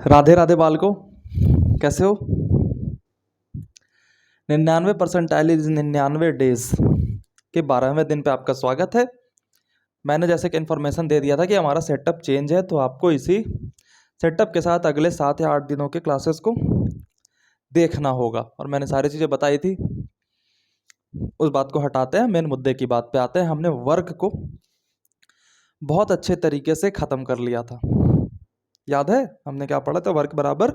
राधे राधे बालको, कैसे हो? 99 is 99 days के 12वें दिन पे आपका स्वागत है। मैंने जैसे कि इन्फॉर्मेशन दे दिया था कि हमारा सेटअप चेंज है, तो आपको इसी सेटअप के साथ अगले 7 या 8 दिनों के क्लासेस को देखना होगा। और मैंने सारी चीज़ें बताई थी, उस बात को हटाते हैं, मेन मुद्दे की बात पे आते हैं। हमने वर्क को बहुत अच्छे तरीके से ख़त्म कर लिया था। याद है हमने क्या पढ़ा था? वर्क बराबर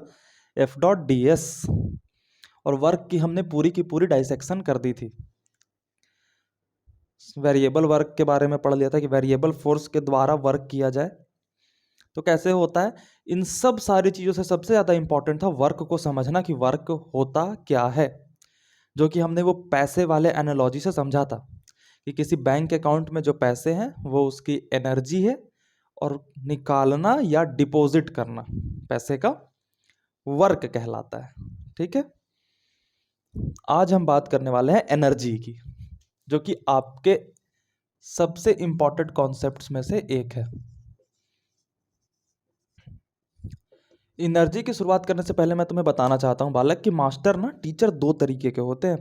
F.ds, और वर्क की हमने पूरी की पूरी डाइसेक्शन कर दी थी। वेरिएबल वर्क के बारे में पढ़ लिया था कि वेरिएबल फोर्स के द्वारा वर्क किया जाए तो कैसे होता है। इन सब सारी चीज़ों से सबसे ज़्यादा इंपॉर्टेंट था वर्क को समझना कि वर्क होता क्या है, जो कि हमने वो पैसे वाले एनालॉजी से समझा था कि किसी बैंक अकाउंट में जो पैसे हैं वो उसकी एनर्जी है, और निकालना या डिपॉजिट करना पैसे का वर्क कहलाता है। ठीक है, आज हम बात करने वाले हैं एनर्जी की, जो कि आपके सबसे इंपॉर्टेंट कॉन्सेप्ट्स में से एक है। एनर्जी की शुरुआत करने से पहले मैं तुम्हें बताना चाहता हूं बालक कि मास्टर ना टीचर दो तरीके के होते हैं।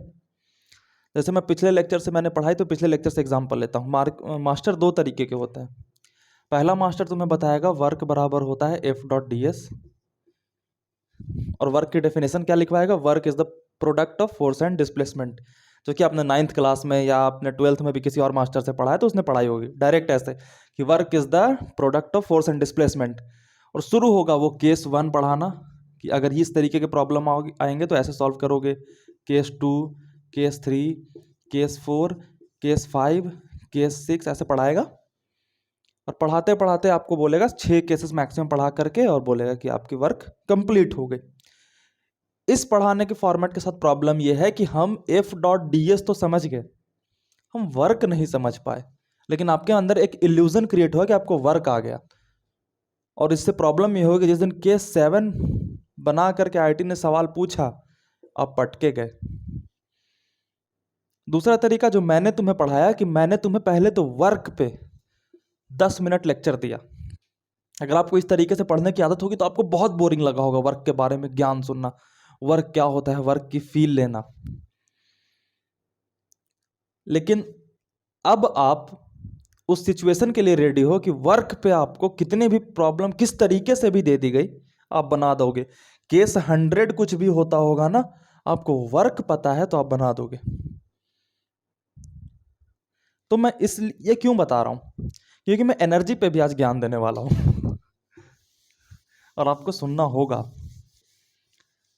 जैसे मैं पिछले लेक्चर से मैंने पढ़ाई, तो पिछले लेक्चर से एग्जांपल लेता हूं। मास्टर दो तरीके के होते हैं। पहला मास्टर तुम्हें बताएगा वर्क बराबर होता है F.ds, और वर्क की डेफिनेशन क्या लिखवाएगा? Work is the product of force and displacement, जो कि आपने 9th क्लास में या आपने 12th में भी किसी और मास्टर से पढ़ा है तो उसने पढ़ाई होगी डायरेक्ट ऐसे कि work is the product of force and displacement. और शुरू होगा वो केस 1 पढ़ाना कि अगर इस तरीके के प्रॉब्लम आएंगे तो ऐसे सॉल्व करोगे। Case 2, case 3, case 4, case 5, case 6 ऐसे पढ़ाएगा। और पढ़ाते पढ़ाते आपको बोलेगा 6 केसेस मैक्सिमम पढ़ा करके, और बोलेगा कि आपकी वर्क कंप्लीट हो गई। इस पढ़ाने के फॉर्मेट के साथ प्रॉब्लम यह है कि हम F.ds तो समझ गए, हम वर्क नहीं समझ पाए। लेकिन आपके अंदर एक इल्यूजन क्रिएट हुआ कि आपको वर्क आ गया, और इससे प्रॉब्लम यह होगी जिस दिन केस 7 बना करके आईटी ने सवाल पूछा, आप पटके गए। दूसरा तरीका जो मैंने तुम्हें पढ़ाया कि मैंने तुम्हें पहले तो वर्क पे 10 मिनट लेक्चर दिया। अगर आपको इस तरीके से पढ़ने की आदत होगी तो आपको बहुत बोरिंग लगा होगा वर्क के बारे में ज्ञान सुनना, वर्क क्या होता है, वर्क की फील लेना। लेकिन अब आप उस सिचुएशन के लिए रेडी हो कि वर्क पे आपको कितनी भी प्रॉब्लम किस तरीके से भी दे दी गई, आप बना दोगे। केस 100 कुछ भी होता होगा ना, आपको वर्क पता है तो आप बना दोगे। तो मैं ये क्यों बता रहा हूं? क्योंकि मैं एनर्जी पे भी आज ज्ञान देने वाला हूं और आपको सुनना होगा।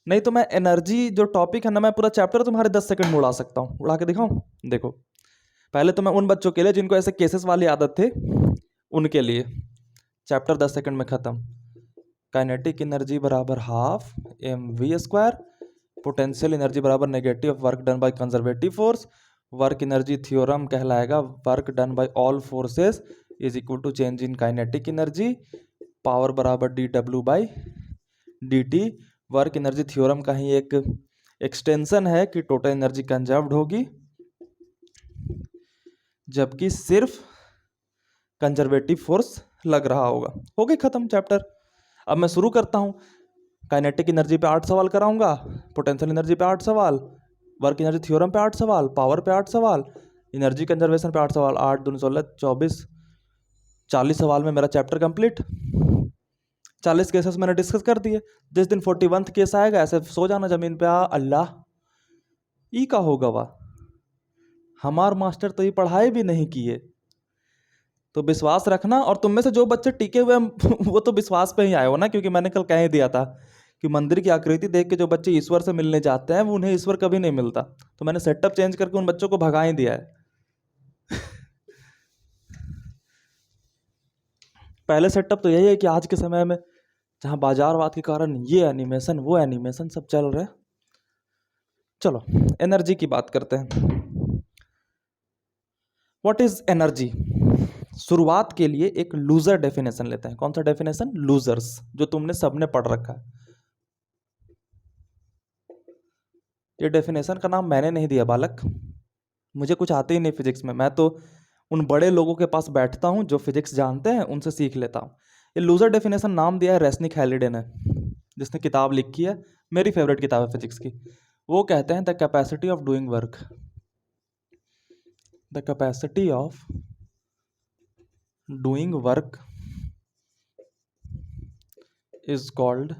नहीं तो मैं एनर्जी जो टॉपिक है ना, मैं पूरा चैप्टर तुम्हारे 10 सेकंड में उड़ा सकता हूं। उड़ा के दिखाऊं? देखो, पहले तो मैं उन बच्चों के लिए जिनको ऐसे केसेस वाली आदत थे, उनके लिए चैप्टर 10 सेकंड में खत्म। काइनेटिक एनर्जी बराबर हाफ mv², पोटेंशियल एनर्जी बराबर negative work done by conservative force. Work energy theorem कहलाएगा work done by all forces is equal to change in kinetic energy. Power बराबर dw/dt। वर्क एनर्जी थ्योरम का ही एक extension है कि total energy conserved होगी, जबकि सिर्फ कंजर्वेटिव फोर्स लग रहा होगा। हो गई खत्म चैप्टर। अब मैं शुरू करता हूं। काइनेटिक एनर्जी पे 8 सवाल कराऊंगा, पोटेंशियल एनर्जी पे 8 सवाल, वर्क एनर्जी थ्योरम पे 8 सवाल, पावर पे 8 सवाल, एनर्जी कंजर्वेशन पे 8 सवाल। 8 दूनी 16, 24, 40 सवाल में मेरा चैप्टर कंप्लीट। 40 केसेस मैंने डिस्कस कर दिए। जिस दिन 41th केस आएगा ऐसे सो जाना जमीन पे, अल्लाह ई का होगा वाह, हमार मास्टर तो ये पढ़ाई भी नहीं किए। तो विश्वास रखना, और तुम में से जो बच्चे टिके हुए वो तो विश्वास पे ही आए हो ना, क्योंकि मैंने कल कह ही दिया था कि मंदिर की आकृति देख के जो बच्चे ईश्वर से मिलने जाते हैं वो उन्हें ईश्वर कभी नहीं मिलता। तो मैंने सेटअप चेंज करके उन बच्चों को भगा ही दिया है। पहले सेटअप तो यही है कि आज के समय में जहां बाजारवाद के कारण ये एनिमेशन वो एनिमेशन सब चल रहे हैं। चलो एनर्जी की बात करते हैं। What is energy? शुरुआत के लिए एक लूजर डेफिनेशन लेते हैं। कौन सा डेफिनेशन? लूजर्स, जो तुमने सबने पढ़ रखा है। ये डेफिनेशन का नाम मैंने नहीं दिया बालक, मुझे कुछ आते ही नहीं फिजिक्स में। मैं तो उन बड़े लोगों के पास बैठता हूं जो फिजिक्स जानते हैं, उनसे सीख लेता हूं। ये लूजर डेफिनेशन नाम दिया है रेसनिक हैलिडे ने। जिसने किताब लिखी है, मेरी फेवरेट किताब है फिजिक्स की, वो कहते हैं the capacity of doing work, the capacity of doing work is called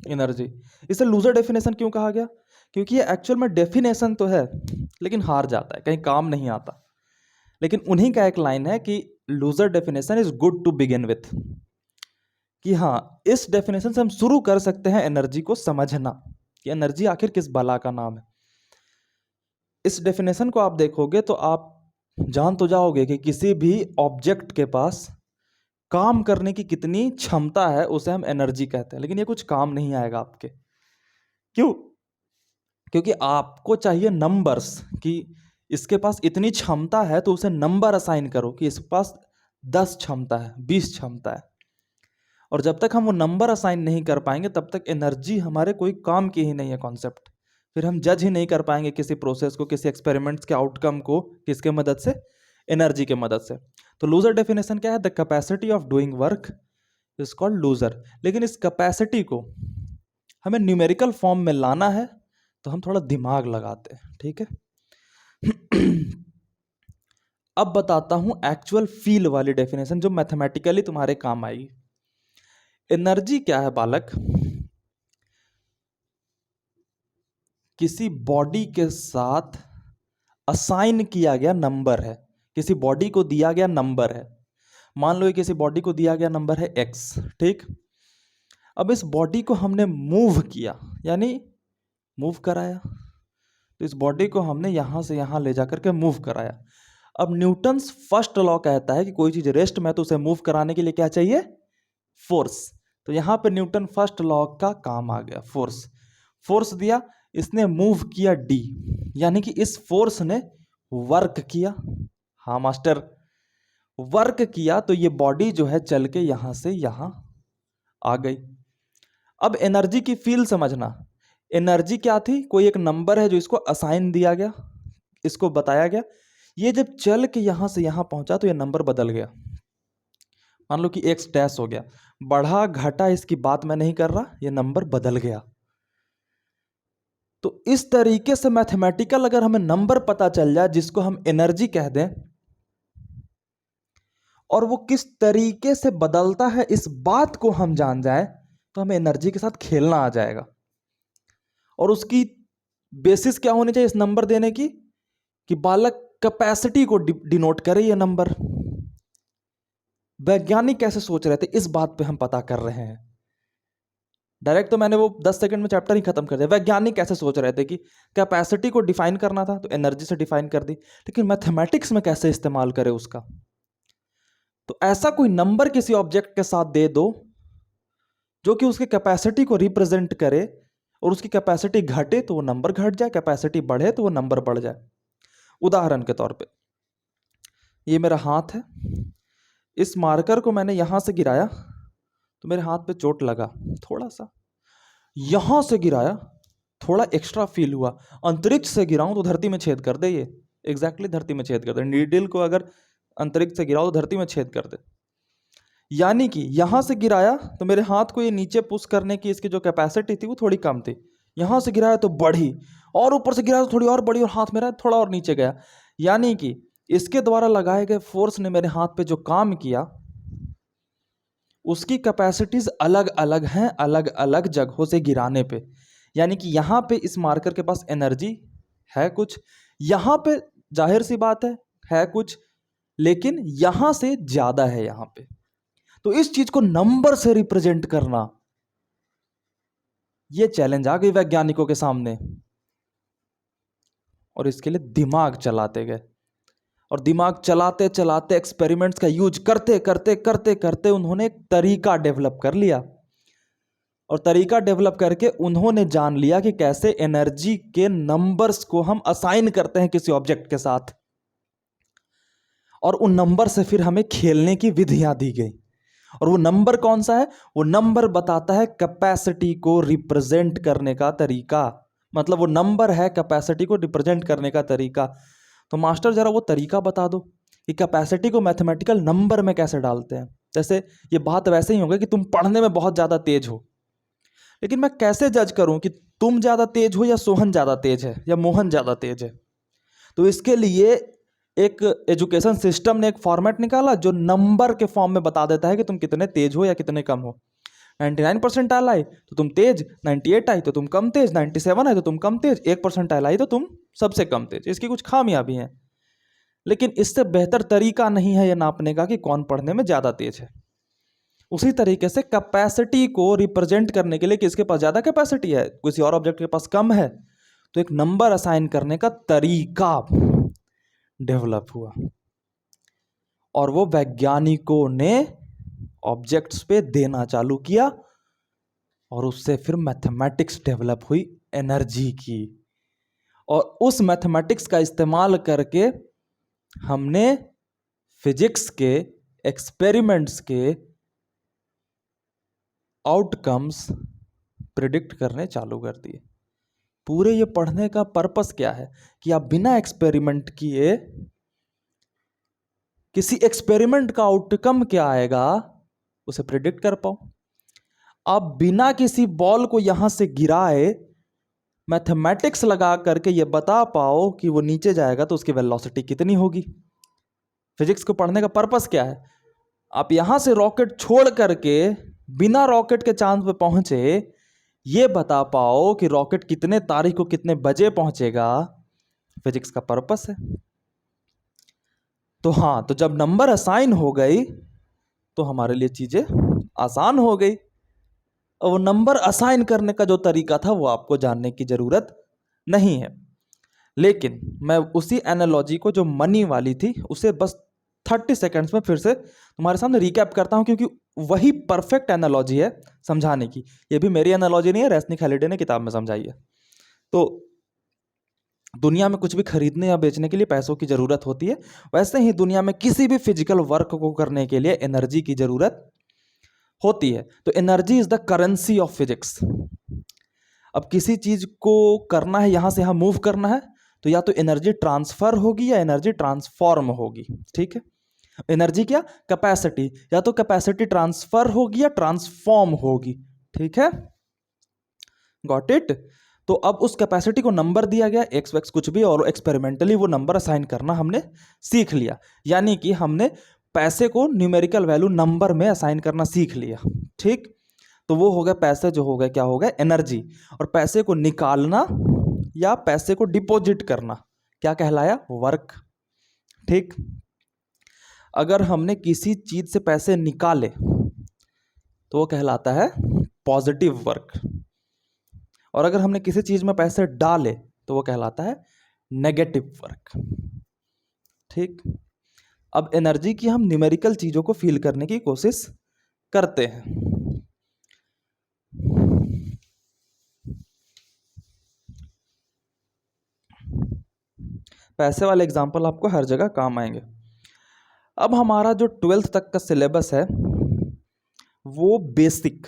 energy. इसे लूजर डेफिनेशन क्यों कहा गया? क्योंकि ये एक्चुअल में डेफिनेशन तो है लेकिन हार जाता है, कहीं काम नहीं आता। लेकिन उन्हीं का एक लाइन है कि looser definition is good to begin with, कि हाँ इस डेफिनेशन से हम शुरू कर सकते हैं एनर्जी को समझना कि एनर्जी आखिर किस बला का नाम है। इस डेफिनेशन को आप देखोगे तो आप जान तो जाओगे कि किसी भी ऑब्जेक्ट के पास काम करने की कितनी क्षमता है उसे हम एनर्जी कहते हैं। लेकिन ये कुछ काम नहीं आएगा आपके, क्यों? क्योंकि आपको चाहिए नंबर्स, कि इसके पास इतनी क्षमता है तो उसे नंबर असाइन करो कि इसके पास 10 क्षमता है, 20 क्षमता है। और जब तक हम वो नंबर असाइन नहीं कर पाएंगे तब तक एनर्जी हमारे कोई काम की ही नहीं है कॉन्सेप्ट। फिर हम जज ही नहीं कर पाएंगे किसी प्रोसेस को, किसी एक्सपेरिमेंट्स के आउटकम को, किसके मदद से? एनर्जी के मदद से। तो लूजर डेफिनेशन क्या है? The capacity of doing work is called loser. लेकिन इस कैपेसिटी को हमें न्यूमेरिकल फॉर्म में लाना है तो हम थोड़ा दिमाग लगाते हैं, ठीक है? अब बताता हूं एक्चुअल फील वाली डेफिनेशन जो मैथमेटिकली तुम्हारे काम आएगी। एनर्जी क्या है बालक? किसी बॉडी के साथ असाइन किया गया नंबर है, किसी बॉडी को दिया गया नंबर है। मान लो किसी बॉडी को दिया गया नंबर है x, ठीक? अब इस बॉडी को हमने मूव किया, यानी मूव कराया, तो इस बॉडी को हमने यहां से यहां ले जाकर के मूव कराया। अब न्यूटन्स फर्स्ट लॉ कहता है कि कोई चीज रेस्ट में है तो उसे मूव कराने के लिए क्या चाहिए? फोर्स। तो यहां पे न्यूटन फर्स्ट लॉ का काम आ गया, फोर्स। फोर्स दिया, इसने मूव किया d, यानी कि इस फोर्स ने वर्क किया। हाँ मास्टर, वर्क किया तो ये बॉडी जो है चल के यहां से यहां आ गई। अब एनर्जी की फील समझना। एनर्जी क्या थी? कोई एक नंबर है जो इसको असाइन दिया गया, इसको बताया गया। ये जब चल के यहां से यहां पहुंचा तो ये नंबर बदल गया। मान लो कि x डैश हो गया, बढ़ा घटा इसकी बात मैं नहीं कर रहा, ये नंबर बदल गया। तो इस तरीके से मैथमेटिकल अगर हमें नंबर पता चल जाए जिसको हम एनर्जी कह दें, और वो किस तरीके से बदलता है इस बात को हम जान जाए, तो हमें एनर्जी के साथ खेलना आ जाएगा। और उसकी बेसिस क्या होनी चाहिए इस नंबर देने की? कि बालक कैपेसिटी को डिनोट करे ये नंबर। वैज्ञानिक कैसे सोच रहे थे इस बात पे हम पता कर रहे हैं। डायरेक्ट तो मैंने वो 10 सेकंड में चैप्टर ही खत्म कर दिया। वैज्ञानिक कैसे सोच रहे थे कि कैपेसिटी को डिफाइन करना था तो एनर्जी से डिफाइन कर दी, लेकिन मैथमेटिक्स में कैसे इस्तेमाल करे उसका? तो ऐसा कोई नंबर किसी ऑब्जेक्ट के साथ दे दो जो कि उसकी कैपेसिटी को रिप्रेजेंट करे, और उसकी कैपेसिटी घटे तो वो नंबर घट जाए, कैपेसिटी बढ़े तो वो नंबर बढ़ जाए। उदाहरण के तौर पे ये मेरा हाथ है, इस मार्कर को मैंने यहां से गिराया तो मेरे हाथ पे चोट लगा थोड़ा सा, यहां से गिराया थोड़ा एक्स्ट्रा फील हुआ, अंतरिक्ष से गिराऊं तो धरती में छेद कर दे, ये एग्जैक्टली धरती में छेद कर दे। नीडल को अगर अंतरिक्ष से गिराओ तो धरती में छेद कर दे। यानी कि यहां से गिराया तो मेरे हाथ को ये नीचे पुश करने की इसकी जो कैपेसिटी थी वो थोड़ी कम थी, यहां से गिराया तो बढ़ी, और ऊपर से गिराया तो थोड़ी और बढ़ी, और हाथ मेरा थोड़ा और नीचे गया। यानी कि इसके द्वारा लगाए गए फोर्स ने मेरे हाथ पे जो काम किया उसकी कैपेसिटीज अलग अलग हैं, अलग अलग जगहों से गिराने पे। यानी कि यहां पे इस मार्कर के पास एनर्जी है कुछ, यहां पे जाहिर सी बात है कुछ, लेकिन यहां से ज्यादा है यहां पे। तो इस चीज को नंबर से रिप्रेजेंट करना, ये चैलेंज आ गई वैज्ञानिकों के सामने, और इसके लिए दिमाग चलाते गए। और दिमाग चलाते चलाते एक्सपेरिमेंट्स का यूज करते करते करते करते उन्होंने एक तरीका डेवलप कर लिया, और तरीका डेवलप करके उन्होंने जान लिया कि कैसे एनर्जी के नंबर्स को हम असाइन करते हैं किसी ऑब्जेक्ट के साथ, और उन नंबर से फिर हमें खेलने की विधियां दी गई। और वो नंबर कौन सा है? वो नंबर बताता है कैपेसिटी को रिप्रेजेंट करने का तरीका। मतलब वो नंबर है कैपेसिटी को रिप्रेजेंट करने का तरीका। तो मास्टर जरा वो तरीका बता दो कि कैपेसिटी को मैथमेटिकल नंबर में कैसे डालते हैं। जैसे ये बात वैसे ही होगा कि तुम पढ़ने में बहुत ज़्यादा तेज हो, लेकिन मैं कैसे जज करूं कि तुम ज़्यादा तेज हो या सोहन ज़्यादा तेज है या मोहन ज़्यादा तेज है? तो इसके लिए एक एजुकेशन सिस्टम ने एक फॉर्मेट निकाला जो नंबर के फॉर्म में बता देता है कि तुम कितने तेज हो या कितने कम हो। 99% आए तो तुम तेज, 98 आई तो तुम कम तेज, 97 आए तो तुम कम तेज, 1% आई तो तुम सबसे कम तेज। इसकी कुछ खामियां भी हैं, लेकिन इससे बेहतर तरीका नहीं है यह नापने का कि कौन पढ़ने में ज़्यादा तेज है। उसी तरीके से कैपेसिटी को रिप्रेजेंट करने के लिए किसके पास ज़्यादा कैपेसिटी है, किसी और ऑब्जेक्ट के पास कम है, तो एक नंबर असाइन करने का तरीका डेवलप हुआ और वो वैज्ञानिकों ने ऑब्जेक्ट्स पे देना चालू किया और उससे फिर मैथमेटिक्स डेवलप हुई एनर्जी की। और उस मैथमेटिक्स का इस्तेमाल करके हमने फिजिक्स के एक्सपेरिमेंट्स के आउटकम्स प्रिडिक्ट करने चालू कर दिए। पूरे ये पढ़ने का पर्पस क्या है कि आप बिना एक्सपेरिमेंट किए किसी एक्सपेरिमेंट का आउटकम क्या आएगा उसे प्रिडिक्ट कर पाओ। आप बिना किसी बॉल को यहां से गिराए मैथमेटिक्स लगा करके ये बता पाओ कि वो नीचे जाएगा तो उसकी वेलोसिटी कितनी होगी। फिजिक्स को पढ़ने का पर्पस क्या है? आप यहां से रॉकेट छोड़ करके बिना रॉकेट के चांद पे पहुंचे ये बता पाओ कि रॉकेट कितने तारीख को कितने बजे पहुंचेगा। फिजिक्स का पर्पस है। तो हाँ, तो जब नंबर असाइन हो गई तो हमारे लिए चीजें आसान हो गई। और वो नंबर असाइन करने का जो तरीका था वो आपको जानने की जरूरत नहीं है। लेकिन मैं उसी एनालॉजी को जो मनी वाली थी उसे बस 30 सेकेंड्स में फिर से तुम्हारे सामने रिकैप करता हूं, क्योंकि वही परफेक्ट एनालॉजी है समझाने की। ये भी मेरी एनालॉजी नहीं है, रेस्निक हैलिडे ने किताब में समझाई है। तो दुनिया में कुछ भी खरीदने या बेचने के लिए पैसों की जरूरत होती है, वैसे ही दुनिया में किसी भी फिजिकल वर्क को करने के लिए एनर्जी की जरूरत होती है। तो energy is the currency of physics. अब किसी चीज को करना है, यहां से यहां मूव करना है, तो या तो एनर्जी ट्रांसफर होगी या एनर्जी ट्रांसफॉर्म होगी। ठीक है, एनर्जी क्या, कैपेसिटी, या तो कैपेसिटी ट्रांसफर होगी या ट्रांसफॉर्म होगी। ठीक है, गॉट इट। तो अब उस कैपेसिटी को नंबर दिया गया, एक्स वैक्स कुछ भी, और एक्सपेरिमेंटली वो नंबर असाइन करना हमने सीख लिया। यानी कि हमने पैसे को न्यूमेरिकल वैल्यू नंबर में असाइन करना सीख लिया। ठीक, तो वो हो गया पैसे, जो हो गया क्या हो गया, एनर्जी। और पैसे को निकालना या पैसे को डिपॉजिट करना क्या कहलाया, वर्क। ठीक, अगर हमने किसी चीज से पैसे निकाले तो वो कहलाता है पॉजिटिव वर्क, और अगर हमने किसी चीज में पैसे डाले तो वो कहलाता है नेगेटिव वर्क। ठीक, अब एनर्जी की हम न्यूमेरिकल चीजों को फील करने की कोशिश करते हैं। पैसे वाले एग्जाम्पल आपको हर जगह काम आएंगे। अब हमारा जो 12th तक का सिलेबस है वो बेसिक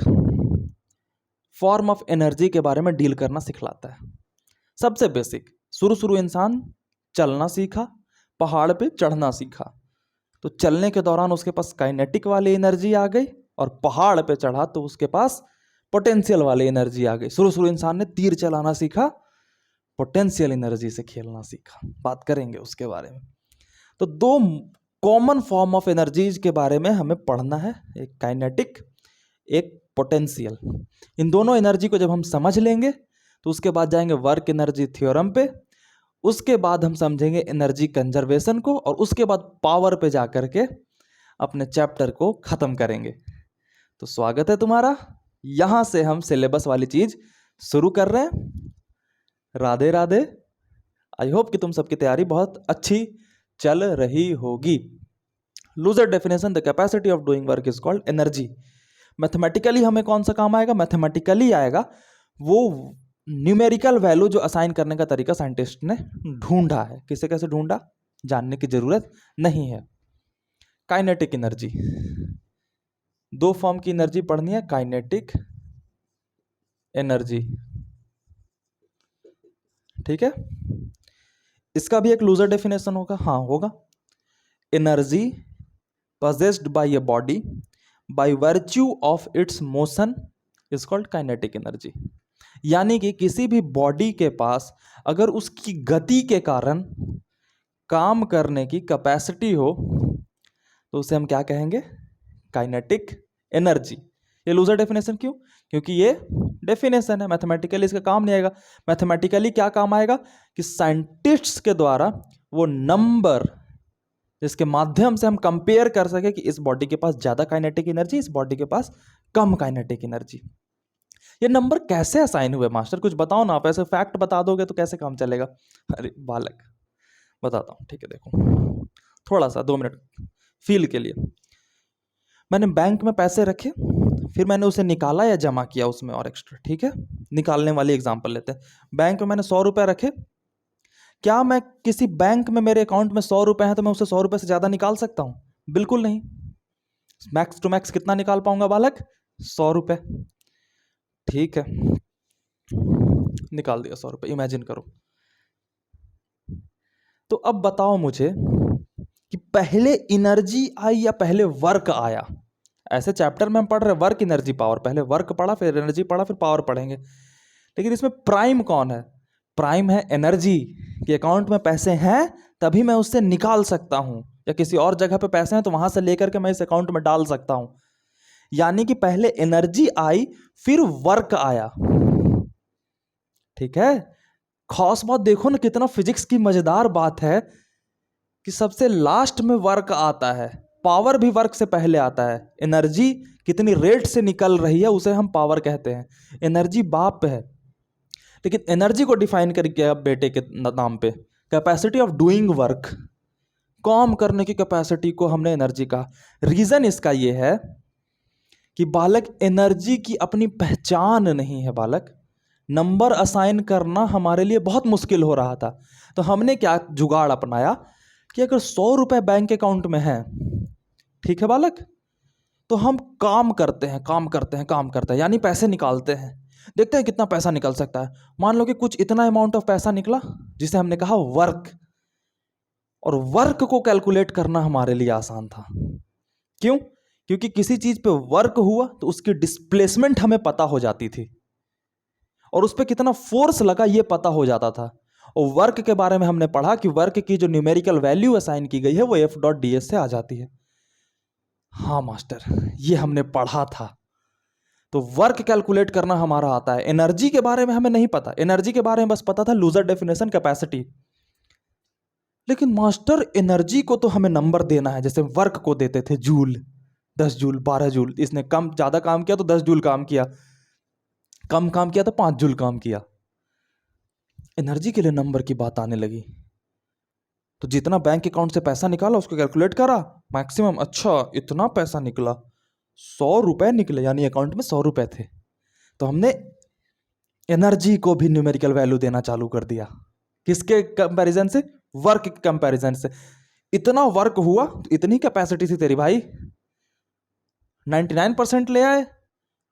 फॉर्म ऑफ एनर्जी के बारे में डील करना सिखलाता है। सबसे बेसिक, शुरू इंसान चलना सीखा, पहाड़ पे चढ़ना सीखा, तो चलने के दौरान उसके पास काइनेटिक वाली एनर्जी आ गई, और पहाड़ पे चढ़ा तो उसके पास पोटेंशियल वाली एनर्जी आ गई। शुरू इंसान ने तीर चलाना सीखा, पोटेंशियल एनर्जी से खेलना सीखा। बात करेंगे उसके बारे में। तो दो कॉमन फॉर्म ऑफ एनर्जीज के बारे में हमें पढ़ना है, एक काइनेटिक, एक पोटेंशियल। इन दोनों एनर्जी को जब हम समझ लेंगे तो उसके बाद जाएंगे वर्क एनर्जी थ्योरम पे, उसके बाद हम समझेंगे एनर्जी कंजर्वेशन को, और उसके बाद पावर पे जाकर के अपने चैप्टर को खत्म करेंगे। तो स्वागत है तुम्हारा, यहां से हम सिलेबस वाली चीज शुरू कर रहे हैं। राधे राधे। आई होप कि तुम सबकी तैयारी बहुत अच्छी चल रही होगी। Loser definition, the capacity of doing work is called energy. Mathematically हमें कौन सा काम आएगा, मैथमेटिकली आएगा वो न्यूमेरिकल वैल्यू जो असाइन करने का तरीका साइंटिस्ट ने ढूंढा है। किसे कैसे ढूंढा जानने की जरूरत नहीं है। काइनेटिक एनर्जी, दो फॉर्म की एनर्जी पढ़नी है, काइनेटिक एनर्जी। ठीक है, इसका भी एक लूजर डेफिनेशन होगा, हाँ होगा। Energy possessed by a body by virtue of its motion is called kinetic energy. यानी कि किसी भी बॉडी के पास अगर उसकी गति के कारण काम करने की कैपेसिटी हो तो उसे हम क्या कहेंगे? Kinetic energy. ये लूजर डेफिनेशन क्यों? क्योंकि ये डेफिनेशन है, मैथमेटिकली इसका काम नहीं आएगा। मैथमेटिकली क्या काम आएगा कि साइंटिस्ट्स के द्वारा वो नंबर जिसके माध्यम से हम कंपेयर कर सके कि इस बॉडी के पास ज्यादा काइनेटिक एनर्जी, इस बॉडी के पास कम काइनेटिक एनर्जी। ये नंबर कैसे असाइन हुए मास्टर? कुछ बताओ ना, आप ऐसे फैक्ट बता दोगे तो कैसे काम चलेगा? अरे बालक, बताता हूँ, ठीक है। देखो थोड़ा सा 2 मिनट फील के लिए। मैंने बैंक में पैसे रखे, फिर मैंने उसे निकाला या जमा किया उसमें और एक्स्ट्रा, ठीक है। निकालने वाली एग्जांपल लेते हैं। बैंक में मैंने 100 रुपए रखे, क्या मैं किसी बैंक में मेरे अकाउंट में 100 रुपए हैं तो मैं उसे 100 रुपए से ज्यादा निकाल सकता हूं? बिल्कुल नहीं। मैक्स टू मैक्स कितना निकाल पाऊंगा बालक? 100 रुपए, ठीक है। निकाल दिया 100 रुपए, इमेजिन करो। तो अब बताओ मुझे कि पहले एनर्जी आई या पहले वर्क आया? ऐसे चैप्टर में हम पढ़ रहे वर्क एनर्जी पावर, पहले वर्क पढ़ा, फिर एनर्जी पढ़ा, फिर पावर पढ़ेंगे। लेकिन इसमें प्राइम कौन है? प्राइम है एनर्जी। कि अकाउंट में पैसे हैं तभी मैं उससे निकाल सकता हूं, या किसी और जगह पे पैसे हैं तो वहां से लेकर के मैं इस अकाउंट में डाल सकता हूं। यानी कि पहले एनर्जी आई फिर वर्क आया, ठीक है। खास बात देखो ना, कितना फिजिक्स की मजेदार बात है कि सबसे लास्ट में वर्क आता है, पावर भी वर्क से पहले आता है। एनर्जी कितनी रेट से निकल रही है उसे हम पावर कहते हैं। एनर्जी बाप है, लेकिन एनर्जी को डिफाइन करके अब बेटे के नाम पे कैपेसिटी ऑफ डूइंग वर्क, काम करने की कैपेसिटी को हमने एनर्जी कहा। रीजन इसका यह है कि बालक एनर्जी की अपनी पहचान नहीं है बालक। नंबर असाइन करना हमारे लिए बहुत मुश्किल हो रहा था, तो हमने क्या जुगाड़ अपनाया कि अगर 100 रुपए बैंक अकाउंट में है, ठीक है बालक, तो हम काम करते हैं, काम करते हैं, काम करते हैं, यानी पैसे निकालते हैं, देखते हैं कितना पैसा निकल सकता है। मान लो कि कुछ इतना अमाउंट ऑफ पैसा निकला जिसे हमने कहा वर्क, और वर्क को कैलकुलेट करना हमारे लिए आसान था। क्यों? क्योंकि किसी चीज पे वर्क हुआ तो उसकी डिस्प्लेसमेंट हमें पता हो जाती थी, और उस पर कितना फोर्स लगा ये पता हो जाता था। और वर्क के बारे में हमने पढ़ा कि वर्क की जो न्यूमेरिकल वैल्यू असाइन की गई है वो F.ds से आ जाती है। हाँ मास्टर, ये हमने पढ़ा था। तो वर्क कैलकुलेट करना हमारा आता है। एनर्जी के बारे में हमें नहीं पता, एनर्जी के बारे में बस पता था लूजर डेफिनेशन कैपेसिटी। लेकिन मास्टर एनर्जी को तो हमें नंबर देना है, जैसे वर्क को देते थे जूल, 10 जूल, 12 जूल। इसने कम ज्यादा काम किया तो 10 जूल काम किया, कम काम किया तो 5 जूल काम किया। एनर्जी के लिए नंबर की बात आने लगी, तो जितना बैंक अकाउंट से पैसा निकाला उसको कैलकुलेट करा मैक्सिमम। अच्छा इतना पैसा निकला, 100 रुपए निकले, यानी अकाउंट में 100 रुपए थे। तो हमने एनर्जी को भी न्यूमेरिकल वैल्यू देना चालू कर दिया। किसके कंपैरिजन से? वर्क के कंपैरिजन से। इतना वर्क हुआ तो इतनी कैपेसिटी थी तेरी भाई, 99% ले आए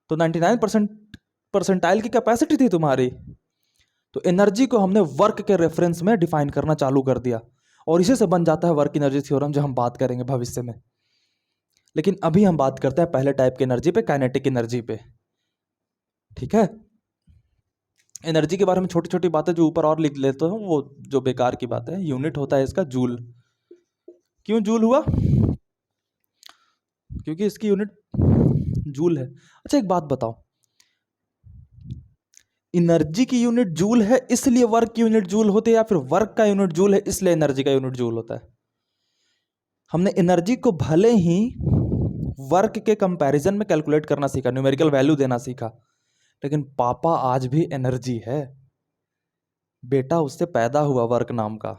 तो 99% परसेंटाइल की कैपेसिटी थी तुम्हारी। तो एनर्जी को हमने वर्क के रेफरेंस में डिफाइन करना चालू कर दिया, और इसी से बन जाता है वर्क एनर्जी थ्योरम, जो हम बात करेंगे भविष्य में। लेकिन अभी हम बात करते हैं पहले टाइप की एनर्जी पे, काइनेटिक एनर्जी पे, ठीक है। एनर्जी के बारे में छोटी छोटी बातें जो ऊपर और लिख लेते हैं वो जो बेकार की बात है। यूनिट होता है इसका जूल। क्यों जूल हुआ? क्योंकि इसकी यूनिट जूल है। अच्छा एक बात बताओ, एनर्जी की यूनिट जूल है इसलिए वर्क की यूनिट जूल होती है, या फिर वर्क का यूनिट जूल है इसलिए एनर्जी का यूनिट जूल होता है? हमने एनर्जी को भले ही वर्क के कंपैरिजन में कैलकुलेट करना सीखा, न्यूमेरिकल वैल्यू देना सीखा, लेकिन पापा आज भी एनर्जी है। बेटा उससे पैदा हुआ वर्क नाम का,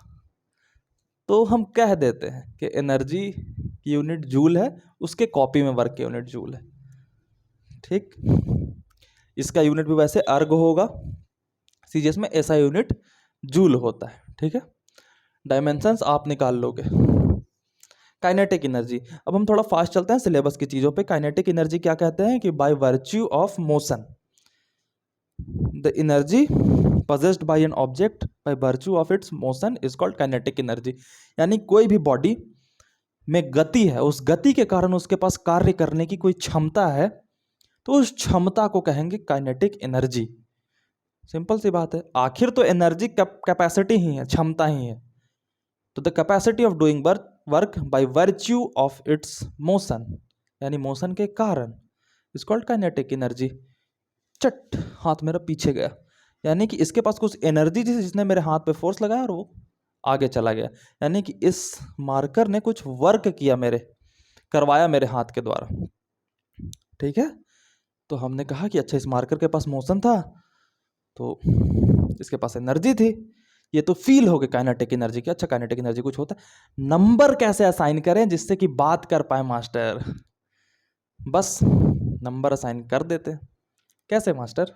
तो हम कह देते हैं कि एनर्जी की यूनिट जूल है, उसके कॉपी में वर्क की यूनिट जूल है, ठीक। इसका यूनिट भी वैसे अर्ग होगा, सीजीएस में ऐसा यूनिट जूल होता है, ठीक है। डायमेंशंस आप निकाल लोगे। काइनेटिक एनर्जी, अब हम थोड़ा फास्ट चलते हैं सिलेबस की चीजों पे। काइनेटिक एनर्जी क्या कहते हैं कि by virtue of motion the energy possessed by an object by virtue of its motion is called kinetic energy। यानी कोई भी बॉडी में गति है, उस गति के कारण उसके पास कार्य करने की कोई क्षमता है, तो उस क्षमता को कहेंगे काइनेटिक एनर्जी। सिंपल सी बात है, आखिर तो एनर्जी कैपेसिटी ही है, क्षमता ही है। तो the capacity of doing work by virtue of its motion, यानी मोशन के कारण, इज कॉल्ड काइनेटिक एनर्जी। चट, हाथ मेरा पीछे गया, यानी कि इसके पास कुछ एनर्जी थी जिसने मेरे हाथ पे फोर्स लगाया और वो आगे चला गया, यानी कि इस मार्कर ने कुछ वर्क किया, करवाया मेरे हाथ के द्वारा। ठीक है, तो हमने कहा कि अच्छा इस मार्कर के पास मोशन था तो इसके पास एनर्जी थी, ये तो फील हो गई काइनेटिक एनर्जी की। अच्छा काइनेटिक एनर्जी कुछ होता है, नंबर कैसे असाइन करें जिससे कि बात कर पाए मास्टर? बस नंबर असाइन कर देते। कैसे मास्टर?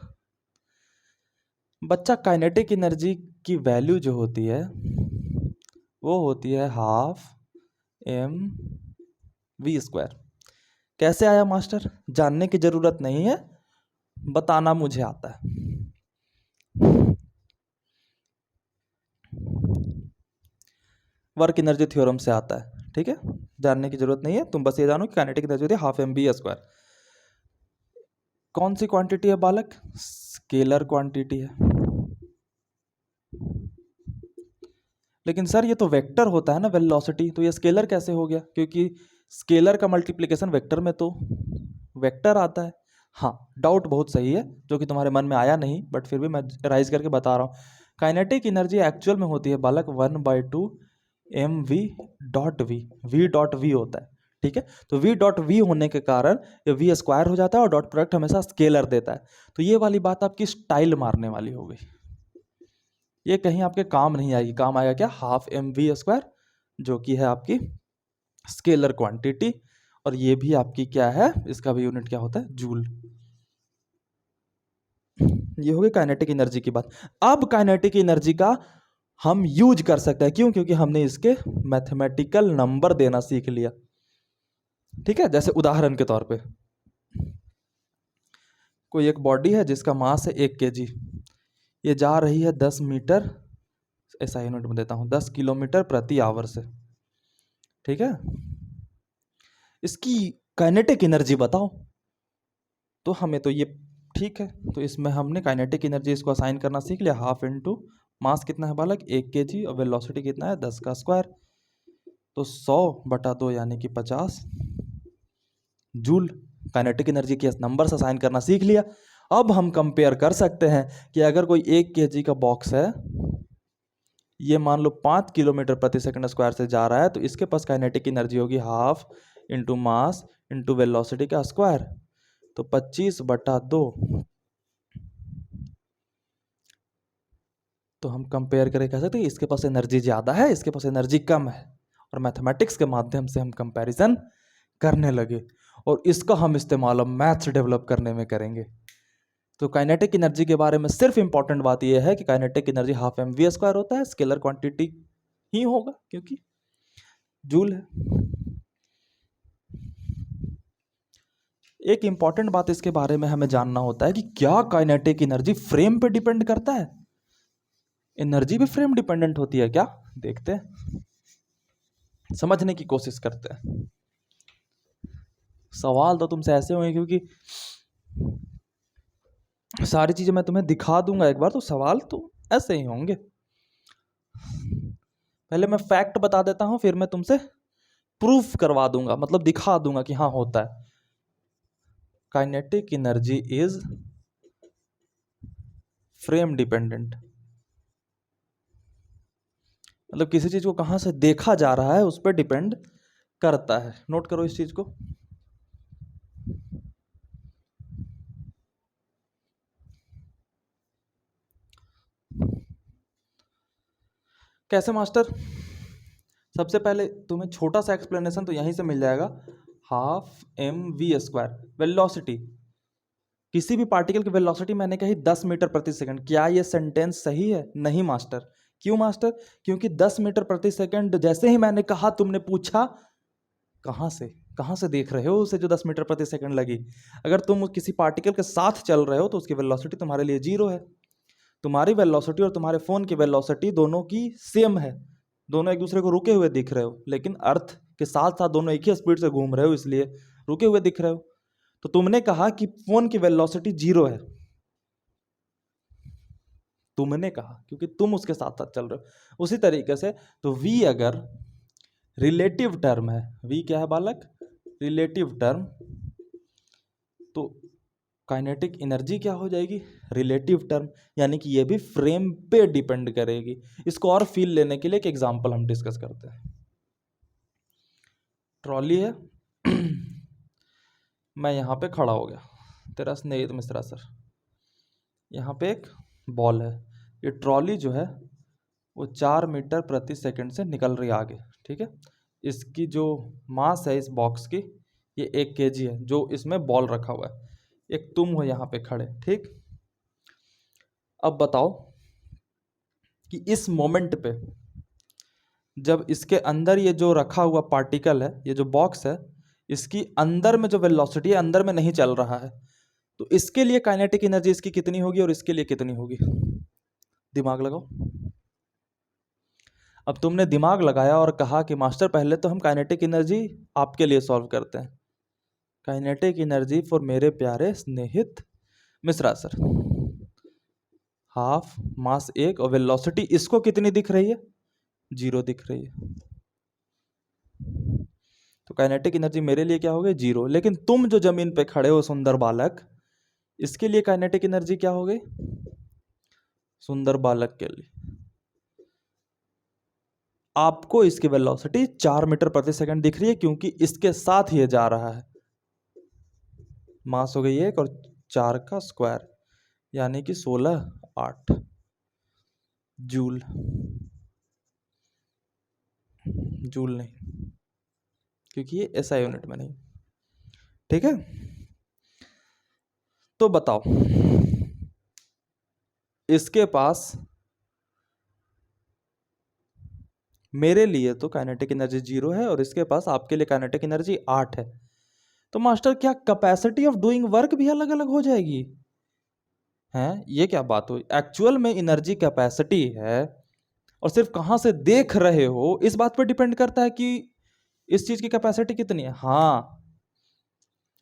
बच्चा काइनेटिक एनर्जी की वैल्यू जो होती है वो होती है 12mv²। कैसे आया मास्टर? जानने की जरूरत नहीं है, बताना मुझे आता है। वर्क एनर्जी थ्योरम से आता है, ठीक है, जानने की जरूरत नहीं है, तुम बस ये जानो कि काइनेटिक एनर्जी होती है 12mv²। कौन सी क्वांटिटी है बालक? स्केलर क्वांटिटी है। लेकिन सर ये तो वेक्टर होता है ना, वेलोसिटी, तो ये स्केलर कैसे हो गया? क्योंकि स्केलर का मल्टीप्लिकेशन वेक्टर में तो वेक्टर आता है। हाँ, डाउट बहुत सही है जो कि तुम्हारे मन में आया नहीं, बट फिर भी मैं राइज करके बता रहा हूँ। काइनेटिक एनर्जी एक्चुअल में होती है बालक 1/2 mv.v, v.v होता है, ठीक है। तो v.v होने के कारण ये v² हो जाता है और डॉट प्रोडक्ट हमेशा स्केलर देता है। तो ये वाली बात आपकी स्टाइल मारने वाली हो गई, ये कहीं आपके काम नहीं आएगी। काम आएगा क्या? 12mv², जो कि है आपकी स्केलर क्वांटिटी, और ये भी आपकी क्या है, इसका भी यूनिट क्या होता है? जूल। ये हो गई काइनेटिक एनर्जी की बात। अब काइनेटिक एनर्जी का हम यूज कर सकते हैं, क्यों? क्योंकि हमने इसके मैथमेटिकल नंबर देना सीख लिया, ठीक है। जैसे उदाहरण के तौर पे कोई एक बॉडी है जिसका मास है 1 kg, ये जा रही है 10 मीटर, ऐसा यूनिट में देता हूं, 10 किलोमीटर प्रति आवर से, ठीक है। इसकी काइनेटिक एनर्जी बताओ। तो हमें तो ये ठीक है, तो इसमें हमने काइनेटिक एनर्जी इसको असाइन करना सीख लिया। 1/2 इंटू मास कितना है बालक? 1 kg, और वेलोसिटी कितना है? 10 का स्क्वायर, तो 100/2 यानी कि 50 जूल। काइनेटिक एनर्जी के नंबर से असाइन करना सीख लिया। अब हम कंपेयर कर सकते हैं कि अगर कोई 1 kg का बॉक्स है, ये मान लो 5 किलोमीटर प्रति सेकंड स्क्वायर से जा रहा है, तो इसके पास काइनेटिक एनर्जी होगी 1/2 इंटू मास इंटू वेलोसिटी का स्क्वायर, तो 25/2। तो हम कंपेयर करके कह सकते हैं इसके पास एनर्जी ज़्यादा है, इसके पास एनर्जी कम है, और मैथमेटिक्स के माध्यम से हम कंपैरिजन करने लगे, और इसका हम इस्तेमाल मैथ्स डेवलप करने में करेंगे। तो काइनेटिक एनर्जी के बारे में सिर्फ इंपॉर्टेंट बात यह है कि काइनेटिक एनर्जी 12mv² होता है, स्केलर क्वांटिटी ही होगा क्योंकि जूल है। एक इंपॉर्टेंट बात इसके बारे में हमें जानना होता है कि क्या काइनेटिक एनर्जी फ्रेम पे डिपेंड करता है? एनर्जी भी फ्रेम डिपेंडेंट होती है क्या? देखते हैं, समझने की कोशिश करते हैं। सवाल तो तुमसे ऐसे होंगे क्योंकि सारी चीजें मैं तुम्हें दिखा दूंगा एक बार, तो सवाल तो ऐसे ही होंगे। पहले मैं फैक्ट बता देता हूं, फिर मैं तुमसे प्रूफ करवा दूंगा, मतलब दिखा दूंगा कि हाँ होता है। Kinetic energy is frame dependent, मतलब किसी चीज को कहां से देखा जा रहा है उस पर डिपेंड करता है। नोट करो इस चीज को। कैसे मास्टर? सबसे पहले तुम्हें छोटा सा एक्सप्लेनेशन तो यहीं से मिल जाएगा। 12mv², वेलोसिटी, किसी भी पार्टिकल की वेलोसिटी मैंने कही 10 मीटर प्रति सेकंड। क्या ये सेंटेंस सही है? नहीं मास्टर। क्यों मास्टर? क्योंकि 10 मीटर प्रति सेकंड जैसे ही मैंने कहा, तुमने पूछा कहां से देख रहे हो उसे जो 10 मीटर प्रति सेकंड लगी। अगर तुम किसी पार्टिकल के साथ चल रहे हो तो उसकी वेलोसिटी तुम्हारे लिए 0 है। तुम्हारी वेलोसिटी और तुम्हारे फोन की वेलोसिटी दोनों की सेम है, दोनों एक दूसरे को रुके हुए दिख रहे हो, लेकिन अर्थ कि साथ साथ दोनों एक ही स्पीड से घूम रहे हो, इसलिए रुके हुए दिख रहे हो। तो तुमने कहा कि फोन की वेलोसिटी 0 है, तुमने कहा क्योंकि तुम उसके साथ साथ चल रहे हो। उसी तरीके से तो v अगर रिलेटिव टर्म है, v क्या है बालक, रिलेटिव टर्म, तो काइनेटिक एनर्जी क्या हो जाएगी, रिलेटिव टर्म, यानी कि ये भी फ्रेम पे डिपेंड करेगी। इसको और फील लेने के लिए एक एग्जांपल हम डिस्कस करते हैं। ट्रॉली है मैं यहाँ पे खड़ा हो गया, तेरा स्नेहित मिश्रा सर, यहाँ पे एक बॉल है, ये ट्रॉली जो है वो 4 मीटर प्रति सेकंड से निकल रही है आगे, ठीक है। इसकी जो मास है इस बॉक्स की, ये 1 kg है, जो इसमें बॉल रखा हुआ है। एक तुम हो यहाँ पे खड़े, ठीक। अब बताओ कि इस मोमेंट पे जब इसके अंदर ये जो रखा हुआ पार्टिकल है, ये जो बॉक्स है, इसकी अंदर में जो वेलोसिटी है अंदर में नहीं चल रहा है, तो इसके लिए काइनेटिक एनर्जी इसकी कितनी होगी और इसके लिए कितनी होगी, दिमाग लगाओ। अब तुमने दिमाग लगाया और कहा कि मास्टर पहले तो हम काइनेटिक एनर्जी आपके लिए सॉल्व करते हैं। काइनेटिक एनर्जी फॉर मेरे प्यारे स्नेहित मिश्रा सर, हाफ मास 1 और वेलोसिटी इसको कितनी दिख रही है, 0 दिख रही है। तो काइनेटिक एनर्जी मेरे लिए क्या हो गई, 0। लेकिन तुम जो जमीन पे खड़े हो सुंदर बालक, इसके लिए काइनेटिक एनर्जी क्या हो गई, सुंदर बालक के लिए आपको इसकी वेलोसिटी 4 मीटर प्रति सेकंड दिख रही है, क्योंकि इसके साथ ये जा रहा है। मास हो गई 1 और 4 का स्क्वायर, यानी कि 16/8 जूल, जूल नहीं, क्योंकि ये एसआई यूनिट में नहीं, ठीक है। तो बताओ, इसके पास मेरे लिए तो काइनेटिक एनर्जी 0 है और इसके पास आपके लिए काइनेटिक एनर्जी 8 है। तो मास्टर क्या कैपेसिटी ऑफ डूइंग वर्क भी अलग अलग हो जाएगी, हैं? ये क्या बात हुई, एक्चुअल में एनर्जी कैपेसिटी है और सिर्फ कहां से देख रहे हो इस बात पर डिपेंड करता है कि इस चीज की कैपेसिटी कितनी है। हाँ,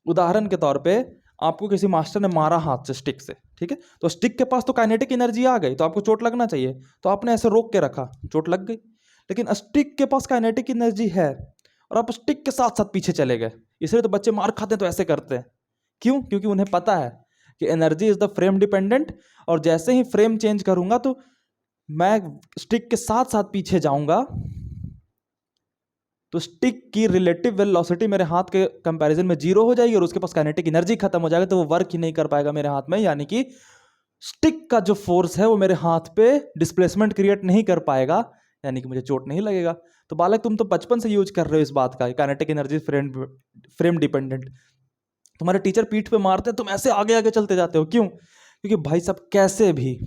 उदाहरण के तौर पे आपको किसी मास्टर ने मारा हाथ से, स्टिक से, ठीक है, तो स्टिक के पास तो काइनेटिक एनर्जी आ गई, तो आपको चोट लगना चाहिए, तो आपने ऐसे रोक के रखा, चोट लग गई। लेकिन स्टिक के पास काइनेटिक एनर्जी है और आप स्टिक के साथ साथ पीछे चले गए, इसलिए तो बच्चे मार खाते हैं तो ऐसे करते हैं। क्यों? क्योंकि उन्हें पता है कि energy is the frame dependent, और जैसे ही फ्रेम चेंज करूंगा तो मैं स्टिक के साथ साथ पीछे जाऊंगा, तो स्टिक की रिलेटिव वेलोसिटी मेरे हाथ के कंपैरिजन में 0 हो जाएगी और उसके पास काइनेटिक एनर्जी खत्म हो जाएगा, तो वो वर्क ही नहीं कर पाएगा मेरे हाथ में, यानी कि स्टिक का जो फोर्स है वो मेरे हाथ पे डिस्प्लेसमेंट क्रिएट नहीं कर पाएगा, यानी कि मुझे चोट नहीं लगेगा। तो बालक तुम तो बचपन से यूज कर रहे हो इस बात का, काइनेटिक एनर्जी फ्रेम डिपेंडेंट। तुम्हारे टीचर पीठ पे मारते हैं, तुम ऐसे आगे आगे चलते जाते हो, क्यों? क्योंकि भाई साहब कैसे भी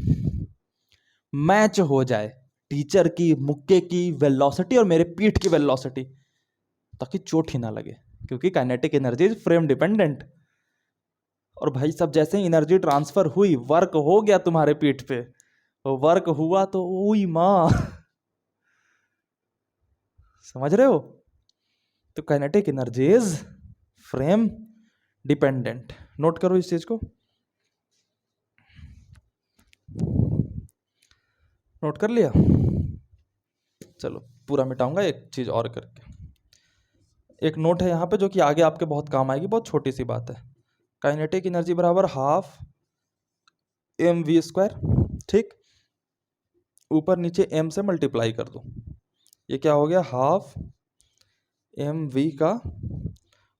मैच हो जाए टीचर की मुक्के की वेलोसिटी और मेरे पीठ की वेलोसिटी, ताकि चोट ही ना लगे, क्योंकि kinetic energy is frame dependent. और भाई साहब जैसे ही एनर्जी ट्रांसफर हुई, वर्क हो गया तुम्हारे पीठ पे, तो वर्क हुआ तो ओई माँ समझ रहे हो? तो kinetic energy is frame dependent. Note करो इस चीज को, नोट कर लिया? चलो पूरा मिटाऊंगा एक चीज और करके। एक नोट है यहाँ पे जो कि आगे आपके बहुत काम आएगी, बहुत छोटी सी बात है। काइनेटिक एनर्जी बराबर हाफ mv², ठीक, ऊपर नीचे m से मल्टीप्लाई कर दो, ये क्या हो गया, हाफ mv का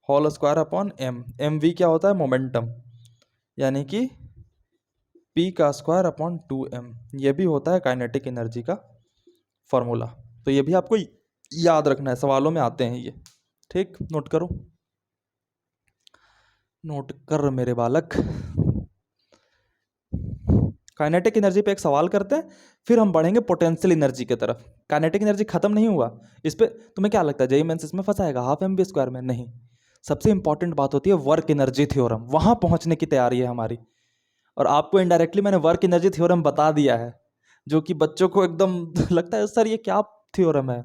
whole square upon m। mv क्या होता है, मोमेंटम, यानी कि p का स्क्वायर अपॉन 2m, ये भी होता है काइनेटिक एनर्जी का फॉर्मूला। तो ये भी आपको याद रखना है, सवालों में आते हैं ये, ठीक। नोट करो, नोट कर मेरे बालक। काइनेटिक एनर्जी पे एक सवाल करते हैं, फिर हम बढ़ेंगे पोटेंशियल एनर्जी की तरफ। काइनेटिक एनर्जी खत्म नहीं हुआ इस पे, तुम्हें क्या लगता है जेईई मेंस इसमें फंसाएगा हाफ mv² में? नहीं, सबसे इंपॉर्टेंट बात होती है वर्क एनर्जी थ्योरम, वहां पहुंचने की तैयारी है हमारी। और आपको इनडायरेक्टली मैंने वर्क एनर्जी थ्योरम बता दिया है, जो कि बच्चों को एकदम लगता है सर ये क्या थ्योरम है,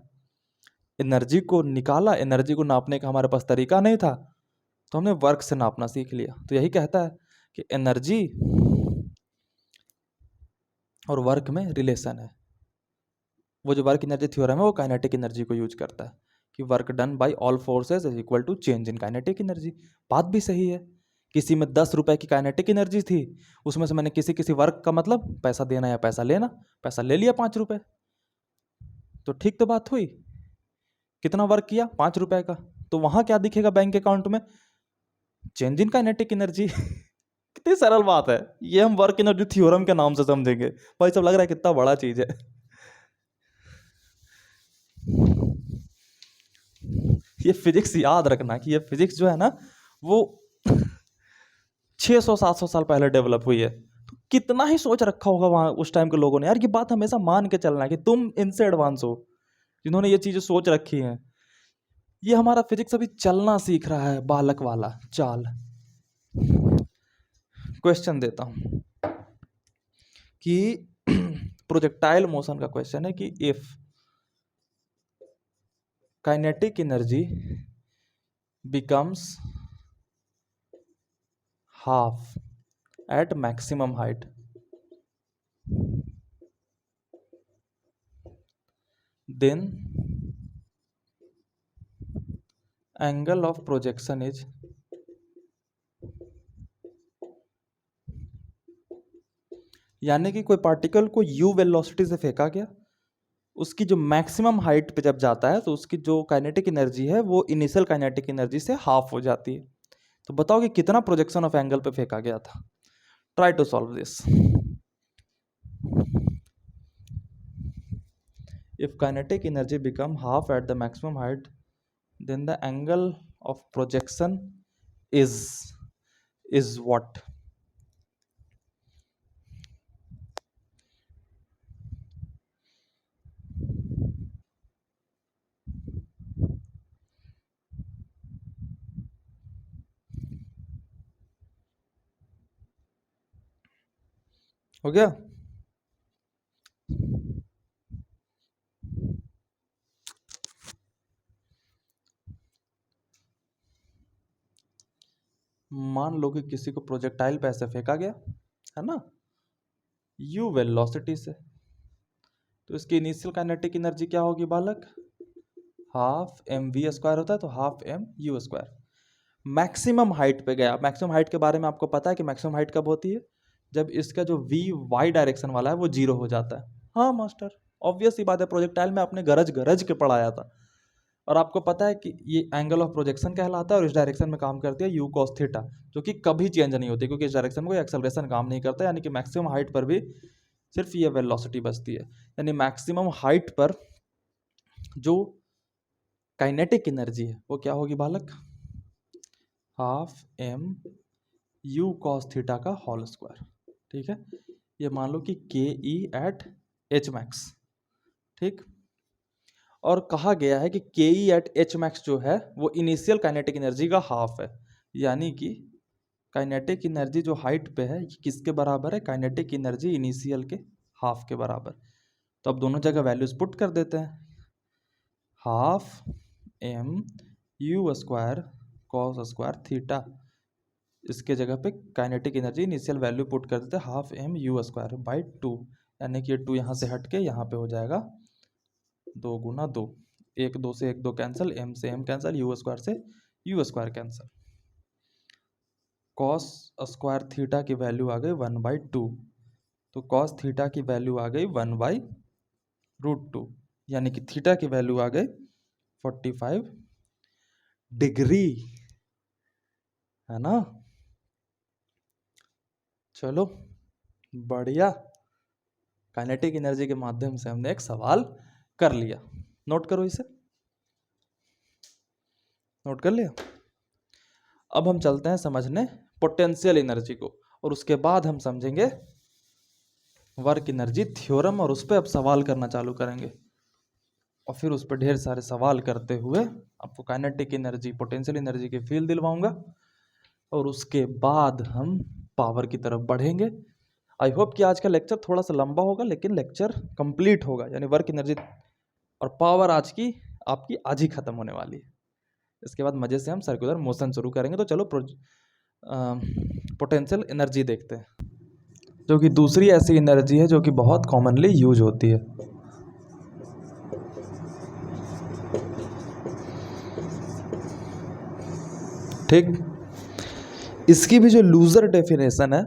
एनर्जी को निकाला, एनर्जी को नापने का हमारे पास तरीका नहीं था, तो हमने वर्क से नापना सीख लिया। तो यही कहता है कि एनर्जी और वर्क में रिलेशन है। वो जो वर्क एनर्जी थ्योरम है वो काइनेटिक एनर्जी को यूज करता है कि work done by all forces is equal to change in kinetic energy. बात भी सही है। किसी में 10 रुपए की काइनेटिक एनर्जी थी, उसमें से मैंने किसी किसी वर्क का मतलब पैसा देना या पैसा लेना, पैसा ले लिया 5 रुपए, तो ठीक तो बात हुई। कितना वर्क किया? 5 रुपए का। तो वहां क्या दिखेगा बैंक अकाउंट में? Change in kinetic energy. कितनी सरल बात है। ये हम वर्क एनर्जी थ्योरम के नाम से समझेंगे। भाई सब लग रहा है कितना बड़ा चीज है। ये फिजिक्स याद रखना कि ये फिजिक्स जो है ना वो 600-700 साल पहले डेवलप हुई है। तो कितना ही सोच रखा होगा वहां उस टाइम के लोगों ने। यार ये बात हमेशा मान के चलना है कि तुम इनसे एडवांस हो जिन्होंने ये चीजें सोच रखी हैं। ये हमारा फिजिक्स अभी चलना सीख रहा है, बालक वाला चाल। क्वेश्चन देता हूं कि प्रोजेक्टाइल मोशन का क्वेश्चन है कि if kinetic energy becomes half at maximum height, then angle of projection is, यानी कि कोई पार्टिकल को u वेलोसिटी से फेंका गया, उसकी जो मैक्सिमम हाइट पे जब जाता है तो उसकी जो काइनेटिक एनर्जी है वो इनिशियल काइनेटिक एनर्जी से हाफ हो जाती है। तो बताओ कि कितना प्रोजेक्शन ऑफ एंगल पे फेंका गया था। Try to solve this. If kinetic energy become half at the maximum height, then the angle of projection is what? हो गया? मान लो कि किसी को प्रोजेक्टाइल पे ऐसे फेंका गया है ना, u वेलोसिटी से, तो इसकी इनिशियल काइनेटिक एनर्जी क्या होगी बालक? हाफ एम वी स्क्वायर होता है तो half M you square. Maximum height पे गया। मैक्सिमम हाइट के बारे में आपको पता है कि मैक्सिमम हाइट कब होती है? जब इसका जो वी वाई डायरेक्शन वाला है वो 0 हो जाता है। हाँ मास्टर, ऑब्वियस ही बात है, प्रोजेक्टाइल में आपने गरज गरज के पढ़ाया था। और आपको पता है कि ये एंगल ऑफ प्रोजेक्शन कहलाता है और इस डायरेक्शन में काम करती है यू कॉस थीटा, जो कि कभी चेंज नहीं होती क्योंकि इस डायरेक्शन में कोई एक्सेलरेशन काम नहीं करता। यानी कि मैक्सिमम हाइट पर भी सिर्फ ये वेलोसिटी बचती है। यानी मैक्सिमम हाइट पर जो काइनेटिक एनर्जी है वो क्या होगी बालक? Half M U cos theta का होल स्क्वायर। ठीक है, ये मान लो कि के ई एट एच मैक्स। ठीक, और कहा गया है कि के ई एट एच मैक्स जो है वो इनिशियल काइनेटिक एनर्जी का हाफ है। यानी कि काइनेटिक एनर्जी जो हाइट पे है ये किसके बराबर है? काइनेटिक एनर्जी इनिशियल के हाफ के बराबर। तो अब दोनों जगह वैल्यूज पुट कर देते हैं। Half M you square cos square theta, इसके जगह पे kinetic energy initial value put कर देते हैं half M you square by 2। यानी कि ये 2 यहाँ से हट के यहाँ पे हो जाएगा 2 गुना 2। 1 2 से 1 2 कैंसिल, एम से एम कैंसिल, यू स्क्वायर से you square cancel. Cos square theta की वैल्यू आ गई 1/2। तो कॉस थीटा की वैल्यू आ गई 1/√2, यानी कि थीटा की वैल्यू आ गई 45 डिग्री, है ना। चलो बढ़िया, काइनेटिक एनर्जी के माध्यम से हमने एक सवाल कर लिया। नोट करो इसे, नोट कर लिया। अब हम चलते हैं समझने पोटेंशियल एनर्जी को, और उसके बाद हम समझेंगे वर्क एनर्जी थ्योरम, और उस पर अब सवाल करना चालू करेंगे। और फिर उस पर ढेर सारे सवाल करते हुए आपको काइनेटिक एनर्जी पोटेंशियल एनर्जी की फील दिलवाऊंगा, और उसके बाद हम पावर की तरफ बढ़ेंगे। आई होप कि आज का लेक्चर थोड़ा सा लंबा होगा लेकिन लेक्चर कंप्लीट होगा, यानी वर्क एनर्जी और पावर आज की आपकी आज ही खत्म होने वाली है। इसके बाद मजे से हम सर्कुलर मोशन शुरू करेंगे। तो चलो पोटेंशियल एनर्जी देखते हैं, जो कि दूसरी ऐसी एनर्जी है जो कि बहुत कॉमनली यूज होती है। ठीक, इसकी भी जो लूजर डेफिनेशन है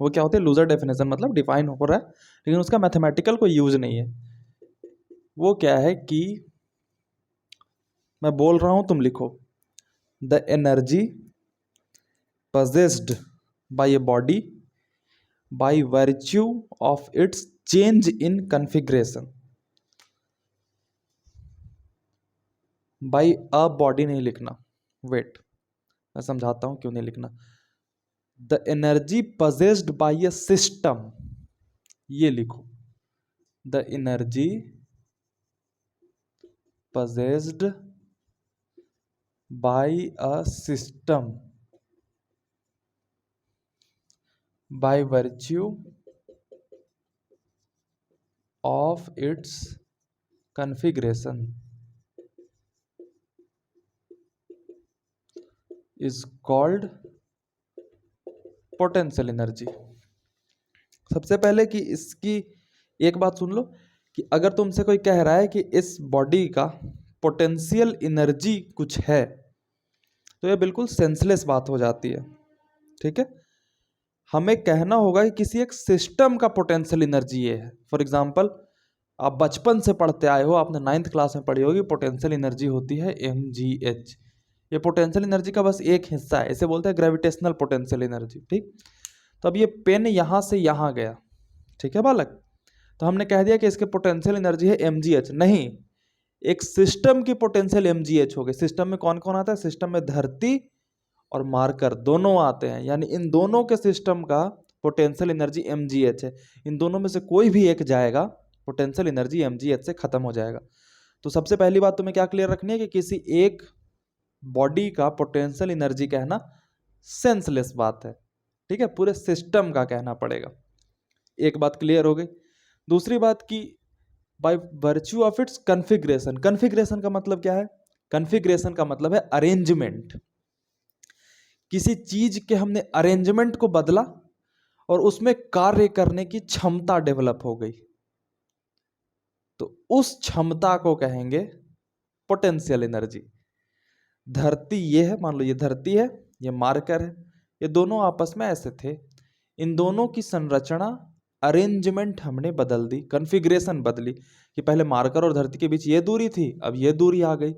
वो क्या होती है? लूजर डेफिनेशन मतलब डिफाइन हो रहा है लेकिन उसका मैथमेटिकल कोई यूज नहीं है। वो क्या है कि मैं बोल रहा हूं, तुम लिखो, the energy possessed by a body by virtue of its change in configuration by a body नहीं लिखना, वेट मैं समझाता हूं क्यों नहीं लिखना। The energy possessed by a system, ये लिखो, the energy possessed by a system by virtue of its configuration is called potential energy. सबसे पहले कि इसकी एक बात सुन लो कि अगर तुमसे कोई कह रहा है कि इस बॉडी का पोटेंशियल एनर्जी कुछ है तो यह बिल्कुल सेंसलेस बात हो जाती है। ठीक है, हमें कहना होगा कि किसी एक सिस्टम का पोटेंशियल एनर्जी ये है। फॉर एग्जांपल, आप बचपन से पढ़ते आए हो, आपने 9th क्लास में पढ़ी होगी, पोटेंशियल एनर्जी होती है mgh। ये पोटेंशियल एनर्जी का बस एक हिस्सा है, इसे बोलते हैं ग्रेविटेशनल पोटेंशियल एनर्जी। ठीक, तो अब ये पेन यहाँ से यहाँ गया, ठीक है बालक, तो हमने कह दिया कि इसके पोटेंशियल एनर्जी है mgh। नहीं, एक सिस्टम की पोटेंशियल mgh हो गई। सिस्टम में कौन कौन आता है? सिस्टम में धरती और मार्कर दोनों आते हैं, यानी इन दोनों के सिस्टम का पोटेंशियल एनर्जी mgh है। इन दोनों में से कोई भी एक जाएगा, पोटेंशियल एनर्जी mgh से खत्म हो जाएगा। तो सबसे पहली बात तुम्हें क्या क्लियर रखनी है कि किसी एक बॉडी का पोटेंशियल एनर्जी कहना सेंसलेस बात है। ठीक है, पूरे सिस्टम का कहना पड़ेगा। एक बात क्लियर हो गई। दूसरी बात कि by virtue of its configuration. Configuration का मतलब क्या है? कॉन्फ़िगरेशन का मतलब है अरेंजमेंट। किसी चीज के हमने अरेंजमेंट को बदला और उसमें कार्य करने की क्षमता डेवलप हो गई, तो उस क्षमता को कहेंगे पोटेंशियल एनर्जी। धरती ये है, मान लो ये धरती है, ये मार्कर है, ये दोनों आपस में ऐसे थे, इन दोनों की संरचना अरेंजमेंट हमने बदल दी, कॉन्फ़िगरेशन बदली कि पहले मार्कर और धरती के बीच ये दूरी थी, अब ये दूरी आ गई।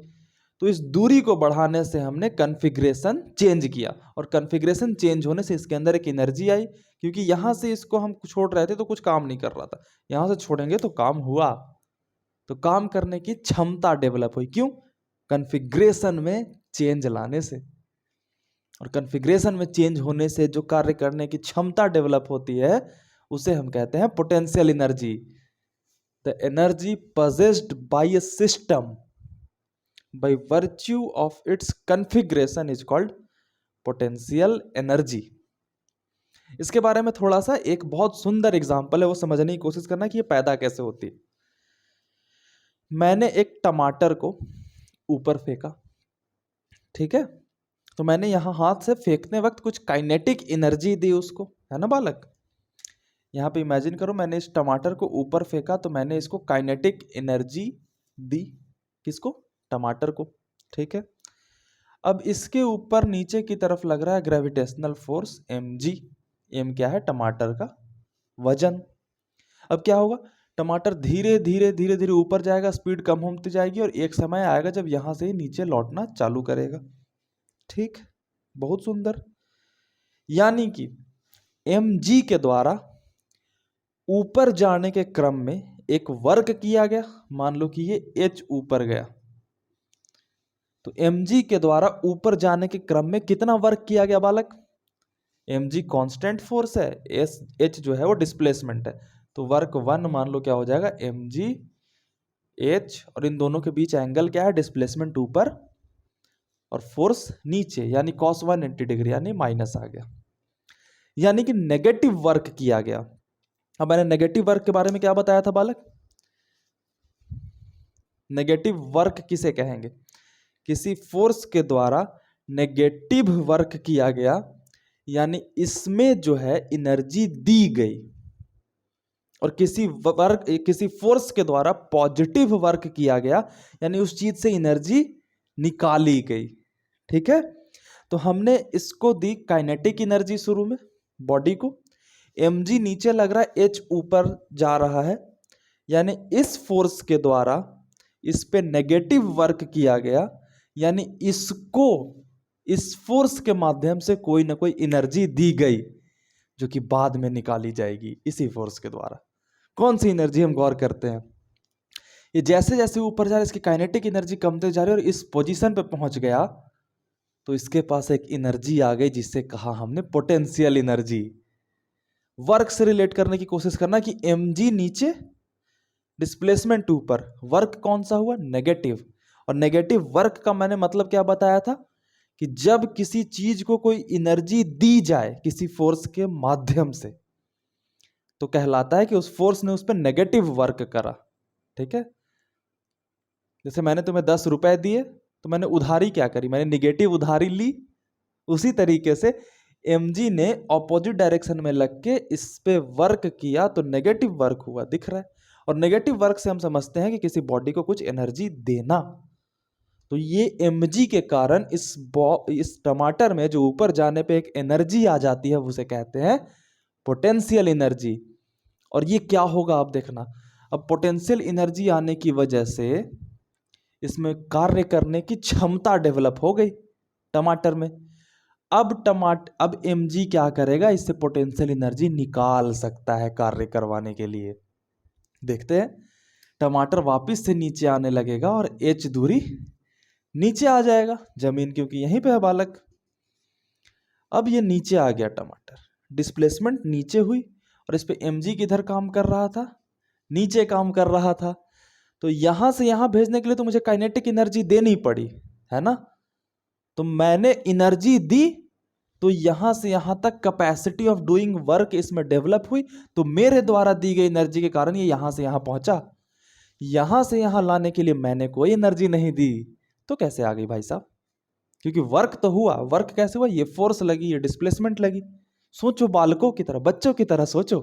तो इस दूरी को बढ़ाने से हमने कॉन्फ़िगरेशन चेंज किया, और कॉन्फ़िगरेशन चेंज होने से इसके अंदर एक एनर्जी आई, क्योंकि यहाँ से इसको हम छोड़ रहे थे तो कुछ काम नहीं कर रहा था, यहाँ से छोड़ेंगे तो काम हुआ। तो काम करने की क्षमता डेवलप हुई, क्यों? कॉन्फ़िगरेशन में चेंज लाने से। और कॉन्फ़िगरेशन में चेंज होने से जो कार्य करने की क्षमता डेवलप होती है उसे हम कहते हैं potential energy. The energy possessed by a system by virtue of its configuration is called potential energy। इसके बारे में थोड़ा सा एक बहुत सुंदर एग्जांपल है, वो समझने की कोशिश करना कि ये पैदा कैसे होती है। मैंने एक टमाटर को ऊपर फेंका, ठीक है, तो मैंने यहां हाथ से फेंकने वक्त कुछ काइनेटिक एनर्जी दी उसको, है ना बालक? यहाँ पे इमेजिन करो, मैंने इस टमाटर को ऊपर फेंका तो मैंने इसको काइनेटिक एनर्जी दी। किसको? टमाटर को। ठीक है, अब इसके ऊपर नीचे की तरफ लग रहा है ग्रेविटेशनल फोर्स mg। m क्या है? टमाटर का वजन। अब क्या होगा? टमाटर धीरे धीरे धीरे धीरे ऊपर जाएगा, स्पीड कम होती जाएगी और एक समय आएगा जब यहां से नीचे लौटना चालू करेगा। ठीक, बहुत सुंदर। यानी कि mg के द्वारा ऊपर जाने के क्रम में एक वर्क किया गया। मान लो कि ये h ऊपर गया, तो mg के द्वारा ऊपर जाने के क्रम में कितना वर्क किया गया बालक? mg कांस्टेंट फोर्स है, h जो है वो डिस्प्लेसमेंट है, तो वर्क 1 मान लो क्या हो जाएगा? mg h, और इन दोनों के बीच एंगल क्या है? डिस्प्लेसमेंट ऊपर और फोर्स नीचे, यानी cos 180 डिग्री, यानी माइनस आ गया, यानी कि नेगेटिव वर्क किया गया। अब मैंने नेगेटिव वर्क के बारे में क्या बताया था बालक? नेगेटिव वर्क किसे कहेंगे? किसी फोर्स के द्वारा नेगेटिव वर्क किया गया, यानी इसमें जो है एनर्जी दी गई, और किसी फोर्स के द्वारा पॉजिटिव वर्क किया गया, यानी उस चीज से एनर्जी निकाली गई। ठीक है, तो हमने इसको दी काइनेटिक एनर्जी शुरू में बॉडी को, mg नीचे लग रहा है, h ऊपर जा रहा है, यानी इस फोर्स के द्वारा इस पे नेगेटिव वर्क किया गया, यानी इसको इस फोर्स के माध्यम से कोई ना कोई एनर्जी दी गई जो कि बाद में निकाली जाएगी इसी फोर्स के द्वारा। कौन सी एनर्जी हम गौर करते हैं? ये जैसे जैसे ऊपर जा रहा है इसकी काइनेटिक एनर्जी कमते जा रही है और इस पोजीशन पे पहुंच गया तो इसके पास एक एनर्जी आ गई जिससे कहा हमने पोटेंशियल एनर्जी। वर्क से रिलेट करने की कोशिश करना कि mg नीचे, डिस्प्लेसमेंट ऊपर, वर्क कौन सा हुआ? नेगेटिव। और नेगेटिव वर्क का मैंने मतलब क्या बताया था कि जब किसी चीज को कोई एनर्जी दी जाए किसी फोर्स के माध्यम से तो कहलाता है कि उस फोर्स ने उस पर नेगेटिव वर्क करा। ठीक है, जैसे मैंने तुम्हें 10 रुपए दिए तो मैंने उधारी क्या करी? मैंने निगेटिव उधारी ली। उसी तरीके से mg ने ऑपोजिट डायरेक्शन में लग के इस पे वर्क किया तो नेगेटिव वर्क हुआ, दिख रहा है। और नेगेटिव वर्क से हम समझते हैं कि किसी बॉडी को कुछ एनर्जी देना। तो ये mg के कारण इस टमाटर में जो ऊपर जाने पे एक एनर्जी आ जाती है उसे कहते हैं पोटेंशियल एनर्जी। और ये क्या होगा आप देखना, अब पोटेंशियल एनर्जी आने की वजह से इसमें कार्य करने की क्षमता डेवलप हो गई टमाटर में। अब mg क्या करेगा? इससे पोटेंशियल एनर्जी निकाल सकता है कार्य करवाने के लिए। देखते हैं, टमाटर वापस से नीचे आने लगेगा और h दूरी नीचे आ जाएगा, जमीन क्योंकि यहीं पे है बालक। अब ये नीचे आ गया टमाटर, डिस्प्लेसमेंट नीचे हुई और इस पे mg किधर काम कर रहा था? नीचे काम कर रहा था। तो यहां से यहां भेजने के लिए तो मुझे काइनेटिक एनर्जी देनी पड़ी, है ना? तो मैंने एनर्जी दी तो यहां से यहां तक कैपेसिटी ऑफ डूइंग वर्क इसमें डेवलप हुई। तो मेरे द्वारा दी गई एनर्जी के कारण ये यहां से यहां पहुंचा। यहां से यहां लाने के लिए मैंने कोई एनर्जी नहीं दी, तो कैसे आ गई भाई साहब? क्योंकि वर्क तो हुआ। वर्क कैसे हुआ? ये फोर्स लगी, ये डिस्प्लेसमेंट लगी। सोचो बालकों की तरह, बच्चों की तरह सोचो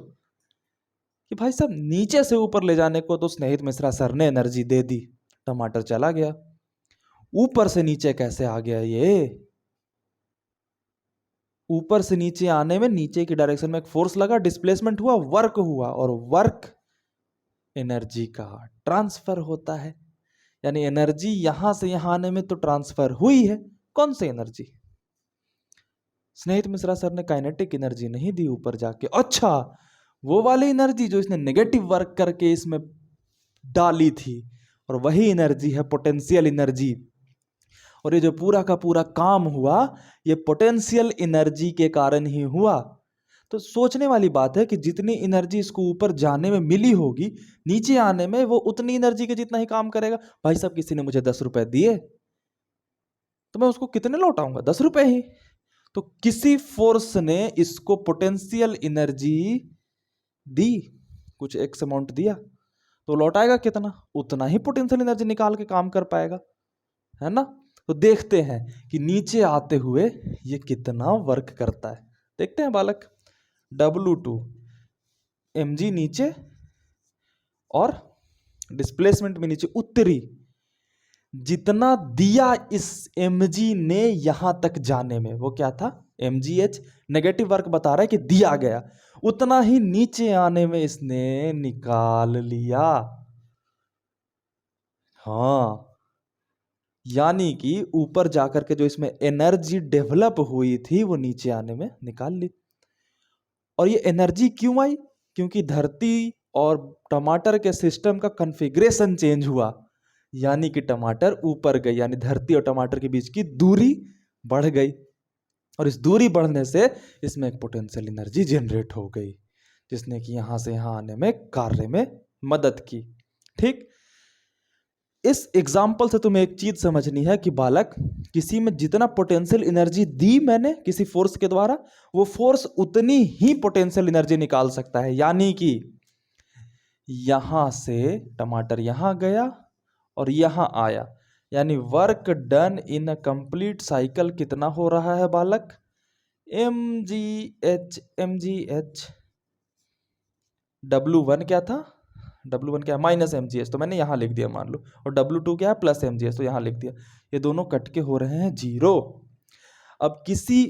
कि भाई साहब नीचे से ऊपर ले जाने को तो स्नेहित मिश्रा सर ने एनर्जी दे दी, टमाटर चला गया। ऊपर से नीचे कैसे आ गया? ये ऊपर से नीचे आने में नीचे की डायरेक्शन में एक फोर्स लगा, डिस्प्लेसमेंट हुआ, वर्क हुआ, और वर्क एनर्जी का ट्रांसफर होता है। यानी एनर्जी यहां से यहां आने में तो ट्रांसफर हुई है। कौन सी एनर्जी? स्नेहित मिश्रा सर ने काइनेटिक एनर्जी नहीं दी ऊपर जाके। अच्छा, वो वाली एनर्जी जो इसने नेगेटिव वर्क करके इसमें डाली थी, और वही एनर्जी है पोटेंशियल एनर्जी। और ये जो पूरा का पूरा काम हुआ ये पोटेंशियल एनर्जी के कारण ही हुआ। तो सोचने वाली बात है कि जितनी एनर्जी इसको ऊपर जाने में मिली होगी, नीचे आने में वो उतनी एनर्जी के जितना ही काम करेगा। भाई साहब किसी ने मुझे 10 रुपए दिए तो मैं उसको कितने लौटाऊंगा? 10 रुपए ही। तो किसी फोर्स ने इसको पोटेंशियल एनर्जी दी, कुछ एक्स अमाउंट दिया, तो लौटाएगा कितना? उतना ही पोटेंशियल एनर्जी निकाल के काम कर पाएगा, है ना? तो देखते हैं कि नीचे आते हुए ये कितना वर्क करता है। देखते हैं बालक, W2 mg नीचे और डिस्प्लेसमेंट में नीचे उत्तरी, जितना दिया इस mg ने यहां तक जाने में, वो क्या था? mgh। नेगेटिव वर्क बता रहा है कि दिया गया, उतना ही नीचे आने में इसने निकाल लिया। हाँ, यानी कि ऊपर जाकर के जो इसमें एनर्जी डेवलप हुई थी वो नीचे आने में निकाल ली। और ये एनर्जी क्यों आई? क्योंकि धरती और टमाटर के सिस्टम का कॉन्फ़िगरेशन चेंज हुआ, यानी कि टमाटर ऊपर गई, यानी धरती और टमाटर के बीच की दूरी बढ़ गई, और इस दूरी बढ़ने से इसमें एक पोटेंशियल एनर्जी जनरेट हो गई, जिसने कि यहां से यहां आने में कार्य में मदद की। ठीक, इस एग्जाम्पल से तुम्हें एक चीज समझनी है कि बालक, किसी में जितना पोटेंशियल एनर्जी दी मैंने किसी फोर्स के द्वारा, वो फोर्स उतनी ही पोटेंशियल एनर्जी निकाल सकता है। यानी कि यहां से टमाटर यहां गया और यहाँ आया, यानी work done in a complete cycle कितना हो रहा है बालक? mgh W1 क्या था? W1 क्या है? -mgh, तो मैंने यहाँ लिख दिया मान लो, और W2 क्या है? +mgh, तो यहाँ लिख दिया। ये दोनों कट के हो रहे हैं 0। अब किसी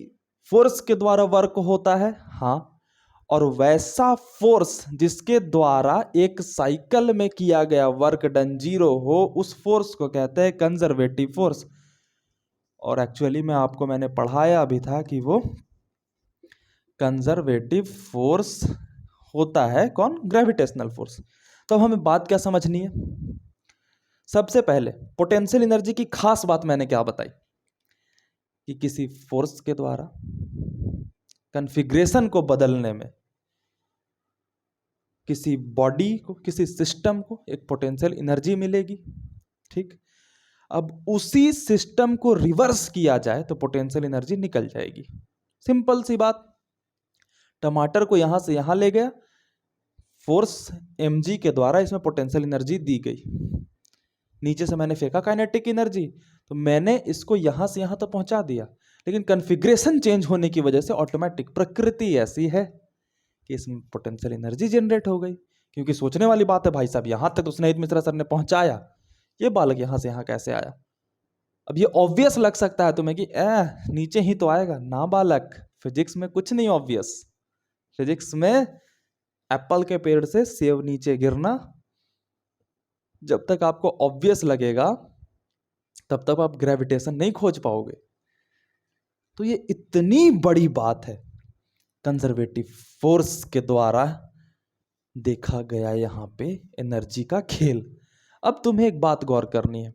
फोर्स के द्वारा वर्क होता है, हाँ, और वैसा फोर्स जिसके द्वारा एक साइकिल में किया गया वर्क डन 0 हो, उस फोर्स को कहते हैं कंजर्वेटिव फोर्स। और एक्चुअली में आपको मैंने पढ़ाया भी था कि वो कंजर्वेटिव फोर्स होता है कौन? Gravitational force. तो अब हमें बात क्या समझनी है? सबसे पहले पोटेंशियल एनर्जी की खास बात मैंने क्या बताई कि किसी फोर्स के द्वारा कॉन्फ़िगरेशन को बदलने में किसी बॉडी को, किसी सिस्टम को एक पोटेंशियल एनर्जी मिलेगी, ठीक। अब उसी सिस्टम को रिवर्स किया जाए तो पोटेंशियल एनर्जी निकल जाएगी। सिंपल सी बात, टमाटर को यहां से यहां ले गया, फोर्स mg के द्वारा इसमें पोटेंशियल एनर्जी दी गई, नीचे से मैंने फेंका काइनेटिक एनर्जी, तो मैंने इसको यहां से यहां तो पहुंचा दिया, लेकिन कॉन्फ़िगरेशन चेंज होने की वजह से ऑटोमेटिक प्रकृति ऐसी है कि इसमें पोटेंशियल एनर्जी जनरेट हो गई। क्योंकि सोचने वाली बात है भाई साहब, यहां तक तो स्नेहित मिश्रा सर ने पहुंचाया, ये बालक यहां से यहां कैसे आया? अब ये ऑब्वियस लग सकता है तुम्हें कि नीचे ही तो आएगा ना बालक, फिजिक्स में कुछ नहीं ऑब्वियस। फिजिक्स में एप्पल के पेड़ से सेब नीचे गिरना, जब तक आपको ऑब्वियस लगेगा तब तक आप ग्रेविटेशन नहीं खोज पाओगे। तो ये इतनी बड़ी बात है, कंजर्वेटिव फोर्स के द्वारा देखा गया यहां पे एनर्जी का खेल। अब तुम्हें एक बात गौर करनी है,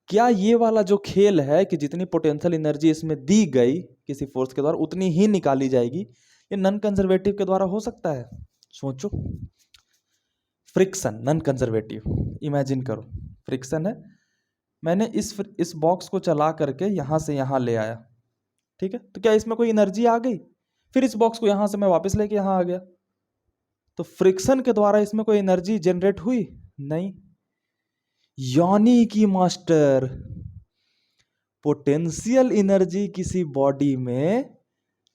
क्या ये वाला जो खेल है कि जितनी पोटेंशियल एनर्जी इसमें दी गई किसी फोर्स के द्वारा उतनी ही निकाली जाएगी, ये नॉन कंजर्वेटिव के द्वारा हो सकता है? सोचो, फ्रिक्शन नॉन कंजर्वेटिव, इमेजिन करो फ्रिक्शन है, मैंने इस बॉक्स को चला करके यहां से यहां ले आया, ठीक है, तो क्या इसमें कोई एनर्जी आ गई? फिर इस बॉक्स को यहां से मैं वापस लेके यहां आ गया, तो फ्रिक्शन के द्वारा इसमें कोई एनर्जी जनरेट हुई? नहीं। यानी कि मास्टर, पोटेंशियल एनर्जी किसी बॉडी में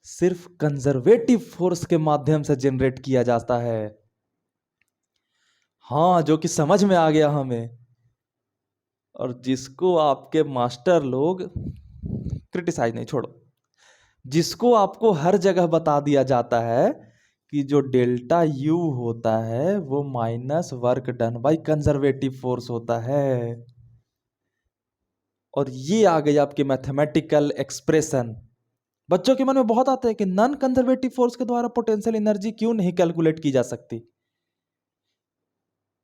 सिर्फ कंजर्वेटिव फोर्स के माध्यम से जनरेट किया जाता है। हाँ, जो कि समझ में आ गया हमें, और जिसको आपके मास्टर लोग क्रिटिसाइज नहीं, छोड़ो, जिसको आपको हर जगह बता दिया जाता है कि जो डेल्टा यू होता है वो minus work done by conservative force होता है। और ये आ गई आपकी मैथमेटिकल एक्सप्रेशन। बच्चों के मन में बहुत आता है कि नॉन कंजर्वेटिव फोर्स के द्वारा पोटेंशियल एनर्जी क्यों नहीं कैलकुलेट की जा सकती?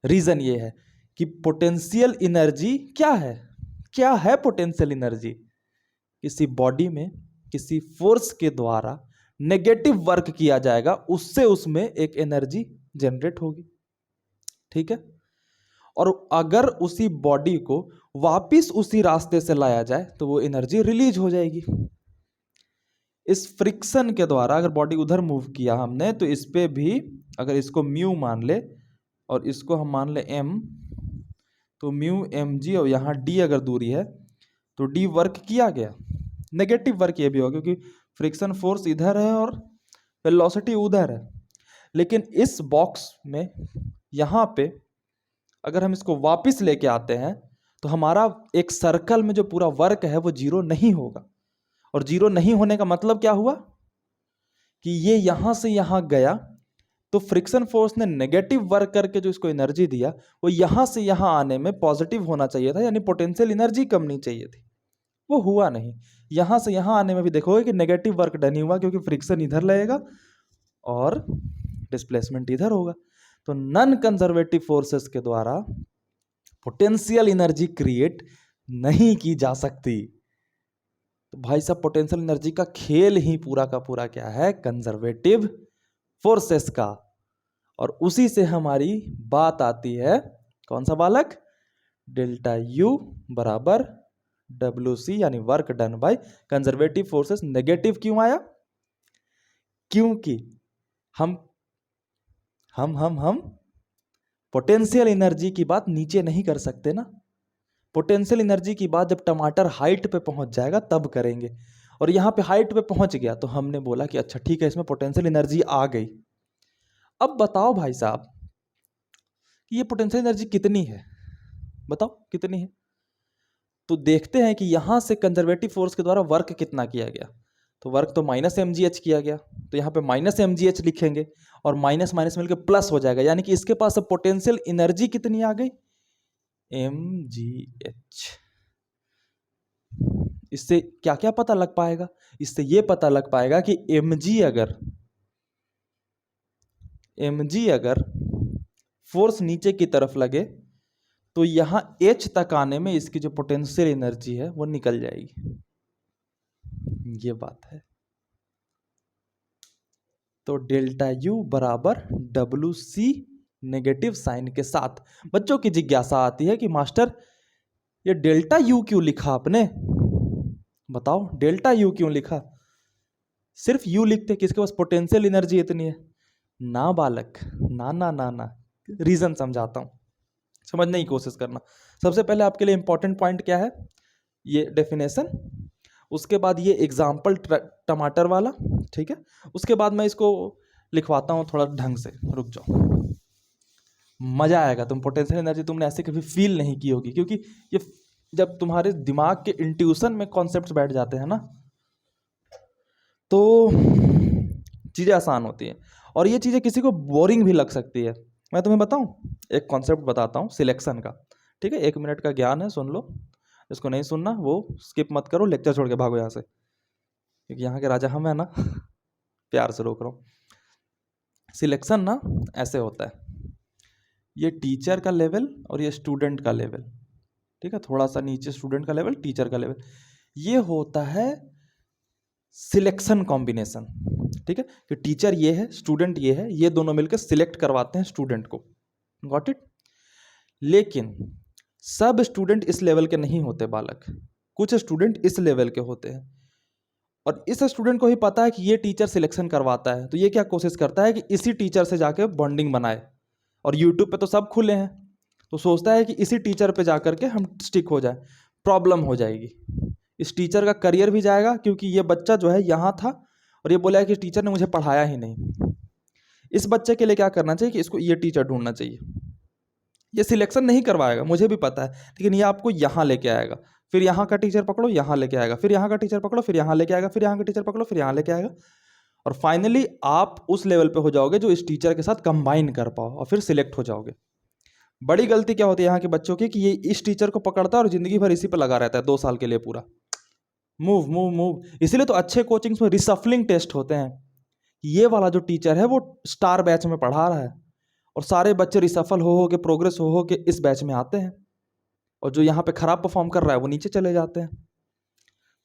रीजन ये है कि पोटेंशियल एनर्जी क्या है? क्या है पोटेंशियल एनर्जी? किसी बॉडी में किसी फोर्स के द्वारा नेगेटिव वर्क किया जाएगा, उससे उसमें एक एनर्जी जनरेट होगी, ठीक है। और अगर उसी बॉडी को वापिस उसी रास्ते से लाया जाए तो वो एनर्जी रिलीज हो जाएगी। इस फ्रिक्शन के द्वारा अगर बॉडी उधर मूव किया हमने, तो इस पे भी अगर इसको म्यू मान ले और इसको हम मान ले एम, तो म्यू एम जी, और यहाँ डी अगर दूरी है तो डी वर्क किया गया, नेगेटिव वर्क ये भी होगा क्योंकि फ्रिक्शन फोर्स इधर है और वेलोसिटी उधर है। लेकिन इस बॉक्स में यहाँ पे अगर हम इसको वापस लेके आते हैं तो हमारा एक सर्कल में जो पूरा वर्क है वो जीरो नहीं होगा। और जीरो नहीं होने का मतलब क्या हुआ कि ये यहां से यहां गया, तो फ्रिक्शन फोर्स ने नेगेटिव वर्क करके जो इसको एनर्जी दिया वो यहां से यहां आने में पॉजिटिव होना चाहिए था, यानी पोटेंशियल एनर्जी कम नहीं चाहिए थी, वो हुआ नहीं। यहां से यहां आने में भी देखोगे कि नेगेटिव वर्क डन ही हुआ क्योंकि फ्रिक्शन इधर लगेगा और डिस्प्लेसमेंट इधर होगा। तो नॉन कंजर्वेटिव फोर्सेस के द्वारा पोटेंशियल एनर्जी क्रिएट नहीं की जा सकती। तो भाई साहब, पोटेंशियल एनर्जी का खेल ही पूरा का पूरा क्या है? कंजर्वेटिव फोर्सेस का। और उसी से हमारी बात आती है, कौन सा बालक? डेल्टा यू बराबर डब्ल्यू सी, यानी work done by conservative forces. Negative क्यों आया? क्योंकि हम पोटेंशियल एनर्जी की बात नीचे नहीं कर सकते ना, पोटेंशियल एनर्जी की बात जब टमाटर हाइट पे पहुंच जाएगा तब करेंगे, और यहाँ पे हाइट पे पहुंच गया तो हमने बोला कि अच्छा ठीक है, इसमें पोटेंशियल एनर्जी आ गई। अब बताओ भाई साहब कि ये पोटेंशियल एनर्जी कितनी है, बताओ कितनी है। तो देखते हैं कि यहां से कंजर्वेटिव फोर्स के द्वारा वर्क कितना किया गया। तो वर्क तो -mgh किया गया, तो यहाँ पे -mgh लिखेंगे और माइनस माइनस मिलकर प्लस हो जाएगा, यानी कि इसके पास अब पोटेंशियल एनर्जी कितनी आ गई, mgh। इससे क्या क्या पता लग पाएगा, इससे ये पता लग पाएगा कि mg अगर फोर्स नीचे की तरफ लगे तो यहां h तक आने में इसकी जो पोटेंशियल एनर्जी है वो निकल जाएगी, ये बात है। तो डेल्टा U बराबर WC नेगेटिव साइन के साथ। बच्चों की जिज्ञासा आती है कि मास्टर ये डेल्टा U क्यों लिखा आपने, बताओ डेल्टा U क्यों लिखा, सिर्फ U लिखते कि इसके पास पोटेंशियल एनर्जी इतनी है। ना बालक, ना ना ना ना, रीजन समझाता हूं, समझने की कोशिश करना। सबसे पहले आपके लिए इंपॉर्टेंट पॉइंट क्या है, ये डेफिनेशन, उसके बाद ये एग्जाम्पल टमाटर वाला, ठीक है। उसके बाद मैं इसको लिखवाता हूँ थोड़ा ढंग से, रुक जाओ, मजा आएगा। तुम पोटेंशियल एनर्जी तुमने ऐसे कभी फील नहीं की होगी, क्योंकि ये जब तुम्हारे दिमाग के इंट्यूशन में कॉन्सेप्ट्स बैठ जाते हैं ना तो चीज़ें आसान होती हैं, और ये चीज़ें किसी को बोरिंग भी लग सकती है। मैं तुम्हें बताऊं, एक कॉन्सेप्ट बताता हूँ सिलेक्शन का, ठीक है। 1 मिनट का ज्ञान है, सुन लो। इसको नहीं सुनना वो स्किप मत करो, लेक्चर छोड़ के भागो यहाँ से, क्योंकि यहाँ के राजा हम है ना प्यार से रोक रहा हूँ। सिलेक्शन ना ऐसे होता है, ये टीचर का लेवल और ये स्टूडेंट का लेवल, ठीक है। थोड़ा सा नीचे स्टूडेंट का लेवल, टीचर का लेवल, ये होता है सिलेक्शन कॉम्बिनेशन, ठीक है। कि टीचर ये है, स्टूडेंट ये है, ये दोनों मिलकर सिलेक्ट करवाते हैं स्टूडेंट को, गॉट इट। लेकिन सब स्टूडेंट इस लेवल के नहीं होते बालक, कुछ स्टूडेंट इस लेवल के होते हैं, और इस स्टूडेंट को ही पता है कि ये टीचर सिलेक्शन करवाता है, तो ये क्या कोशिश करता है कि इसी टीचर से जाके बॉन्डिंग बनाए। और यूट्यूब पे तो सब खुले हैं, तो सोचता है कि इसी टीचर पे जाकर के हम स्टिक हो जाए। प्रॉब्लम हो जाएगी, इस टीचर का करियर भी जाएगा, क्योंकि ये बच्चा जो है यहाँ था और ये बोला है कि टीचर ने मुझे पढ़ाया ही नहीं। इस बच्चे के लिए क्या करना चाहिए कि इसको ये टीचर ढूंढना चाहिए। ये सिलेक्शन नहीं करवाएगा, मुझे भी पता है, लेकिन ये आपको यहाँ लेके आएगा, फिर यहाँ का टीचर पकड़ो यहाँ लेके आएगा, फिर यहाँ का टीचर पकड़ो फिर यहाँ लेके आएगा, फिर यहाँ का टीचर पकड़ो फिर यहाँ लेके आएगा, और फाइनली आप उस लेवल पे हो जाओगे जो इस टीचर के साथ कंबाइन कर पाओ, और फिर सिलेक्ट हो जाओगे। बड़ी गलती क्या होती है यहाँ के बच्चों की कि ये इस टीचर को पकड़ता है और जिंदगी भर इसी पे लगा रहता है 2 साल के लिए पूरा, मूव मूव मूव। इसीलिए तो अच्छे कोचिंग्स में रिसफलिंग टेस्ट होते हैं। ये वाला जो टीचर है वो स्टार बैच में पढ़ा रहा है, और सारे बच्चे रिसफल हो के प्रोग्रेस हो के इस बैच में आते हैं, और जो यहाँ पे खराब परफॉर्म कर रहा है वो नीचे चले जाते हैं।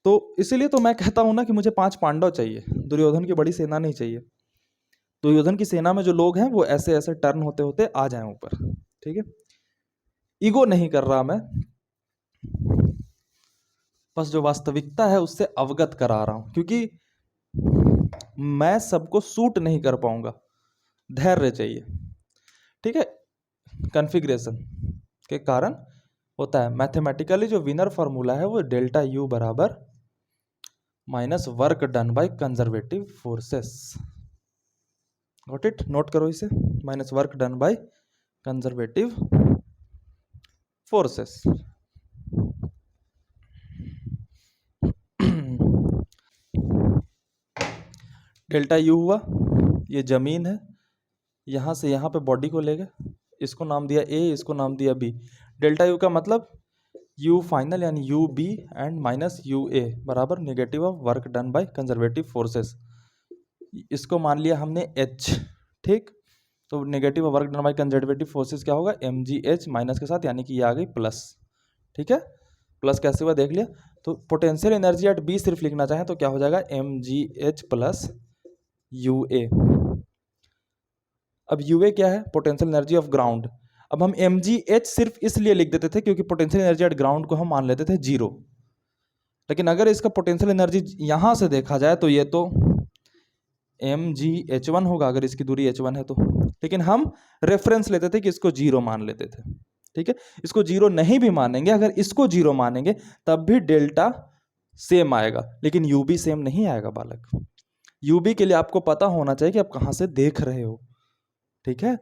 तो इसीलिए तो मैं कहता हूं ना कि मुझे 5 पांडव चाहिए, दुर्योधन की बड़ी सेना नहीं चाहिए। दुर्योधन की सेना में जो लोग हैं वो ऐसे ऐसे टर्न होते होते आ जाएं ऊपर, ठीक है। ईगो नहीं कर रहा मैं, बस जो वास्तविकता है उससे अवगत करा रहा हूं, क्योंकि मैं सबको सूट नहीं कर पाऊंगा, धैर्य चाहिए, ठीक है। कॉन्फ़िगरेशन के कारण होता है। मैथमेटिकली जो विनर फॉर्मूला है वो डेल्टा U बराबर minus work done by conservative forces, got it, note करो इसे, minus work done by conservative forces. Delta U हुआ, ये जमीन है, यहाँ से यहाँ पे बॉडी को ले गए, इसको नाम दिया A, इसको नाम दिया B। डेल्टा U का मतलब U फाइनल यानी UB एंड माइनस UA बराबर negative of work done by conservative forces. इसको मान लिया हमने H, ठीक। तो negative of work done by conservative forces क्या होगा, mgh माइनस के साथ, यानी कि ये आ गई प्लस, ठीक है। प्लस कैसे हुआ देख लिया। तो पोटेंशियल एनर्जी एट B सिर्फ लिखना चाहें तो क्या हो जाएगा, mgh प्लस UA। अब UA क्या है, पोटेंशियल एनर्जी ऑफ ग्राउंड। अब हम mgh सिर्फ इसलिए लिख देते थे क्योंकि पोटेंशियल एनर्जी एट ग्राउंड को हम मान लेते थे 0, लेकिन अगर इसका पोटेंशियल एनर्जी यहां से देखा जाए तो ये तो mgh1 होगा, अगर इसकी दूरी h1 है तो, लेकिन हम रेफरेंस लेते थे कि इसको 0 मान लेते थे, ठीक है, इसको जीरो नहीं भी मानेंगे, अगर इसको जीरो मानेंगे तब भी डेल्टा सेम आएगा, लेकिन यू बी सेम नहीं आएगा बालक। यू बी के लिए आपको पता होना चाहिए कि आप कहाँ से देख रहे हो, ठीक है।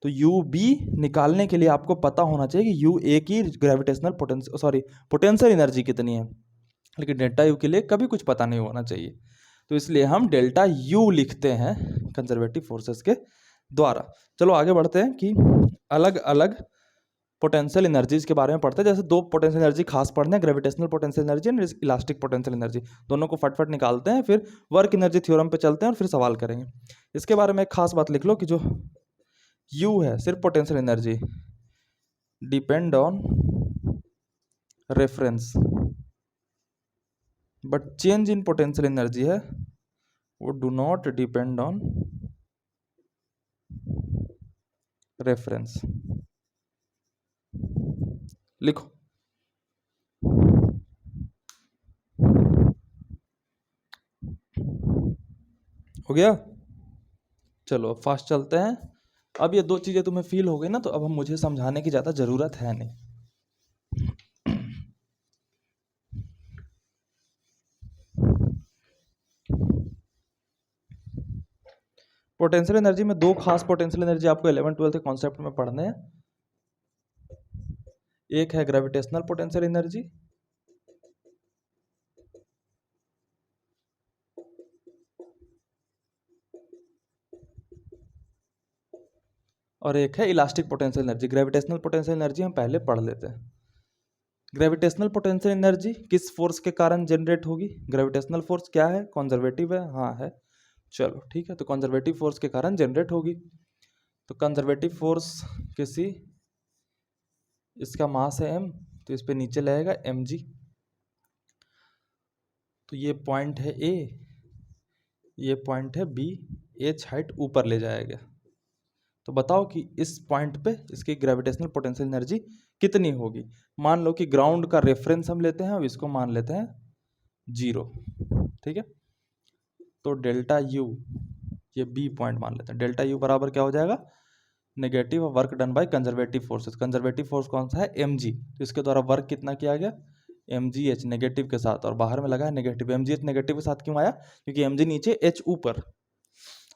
तो यू बी निकालने के लिए आपको पता होना चाहिए कि यू ए की ग्रेविटेशनल पोटेंशियल एनर्जी कितनी है, लेकिन डेल्टा यू के लिए कभी कुछ पता नहीं होना चाहिए। तो इसलिए हम डेल्टा यू लिखते हैं कंजर्वेटिव फोर्सेस के द्वारा। चलो आगे बढ़ते हैं कि अलग अलग पोटेंशियल एनर्जीज के बारे में पढ़ते हैं। जैसे दो पोटेंशियल एनर्जी खास पढ़ने हैं, gravitational potential energy and elastic potential energy. दोनों को फटफट निकालते हैं, फिर वर्क एनर्जी थ्योरम पे चलते हैं और फिर सवाल करेंगे। इसके बारे में एक खास बात लिख लो कि जो यू है सिर्फ potential energy, depend on reference, but change in potential energy है वो do not depend on reference. लिखो। हो गया? चलो फास्ट चलते हैं। अब ये दो चीजें तुम्हें फील हो गई ना, तो अब हम मुझे समझाने की ज्यादा जरूरत है नहीं। पोटेंशियल एनर्जी में दो खास पोटेंशियल एनर्जी आपको 11th-12th के कॉन्सेप्ट में पढ़ने हैं। एक है ग्रेविटेशनल पोटेंशियल एनर्जी, और एक है elastic potential energy. Gravitational potential energy हम पहले पढ़ लेते हैं। ग्रेविटेशनल पोटेंशियल एनर्जी किस फोर्स के कारण जनरेट होगी? ग्रेविटेशनल फोर्स क्या है? कंजर्वेटिव है? हाँ है। चलो ठीक है, तो कंजर्वेटिव फोर्स के कारण जनरेट होगी। तो कंजर्वेटिव फोर्स किसी, इसका मास है m, तो इस पे नीचे लगेगा mg। तो ये पॉइंट है a, ये पॉइंट है b, h हाइट ऊपर ले जाएगा। तो बताओ कि इस पॉइंट पे इसकी ग्रेविटेशनल पोटेंशियल एनर्जी कितनी होगी? मान लो कि ग्राउंड का रेफरेंस हम लेते हैं, अब इसको मान लेते हैं 0, ठीक है। तो डेल्टा यू, ये बी पॉइंट मान लेते हैं, डेल्टा यू बराबर क्या हो जाएगा? Negative work done by conservative forces. Conservative force कौन सा है? mg। तो इसके द्वारा वर्क कितना किया गया? mgh नेगेटिव के साथ, और बाहर में लगा है नेगेटिव। mgh नेगेटिव के साथ क्यों आया? क्योंकि mg नीचे, h ऊपर,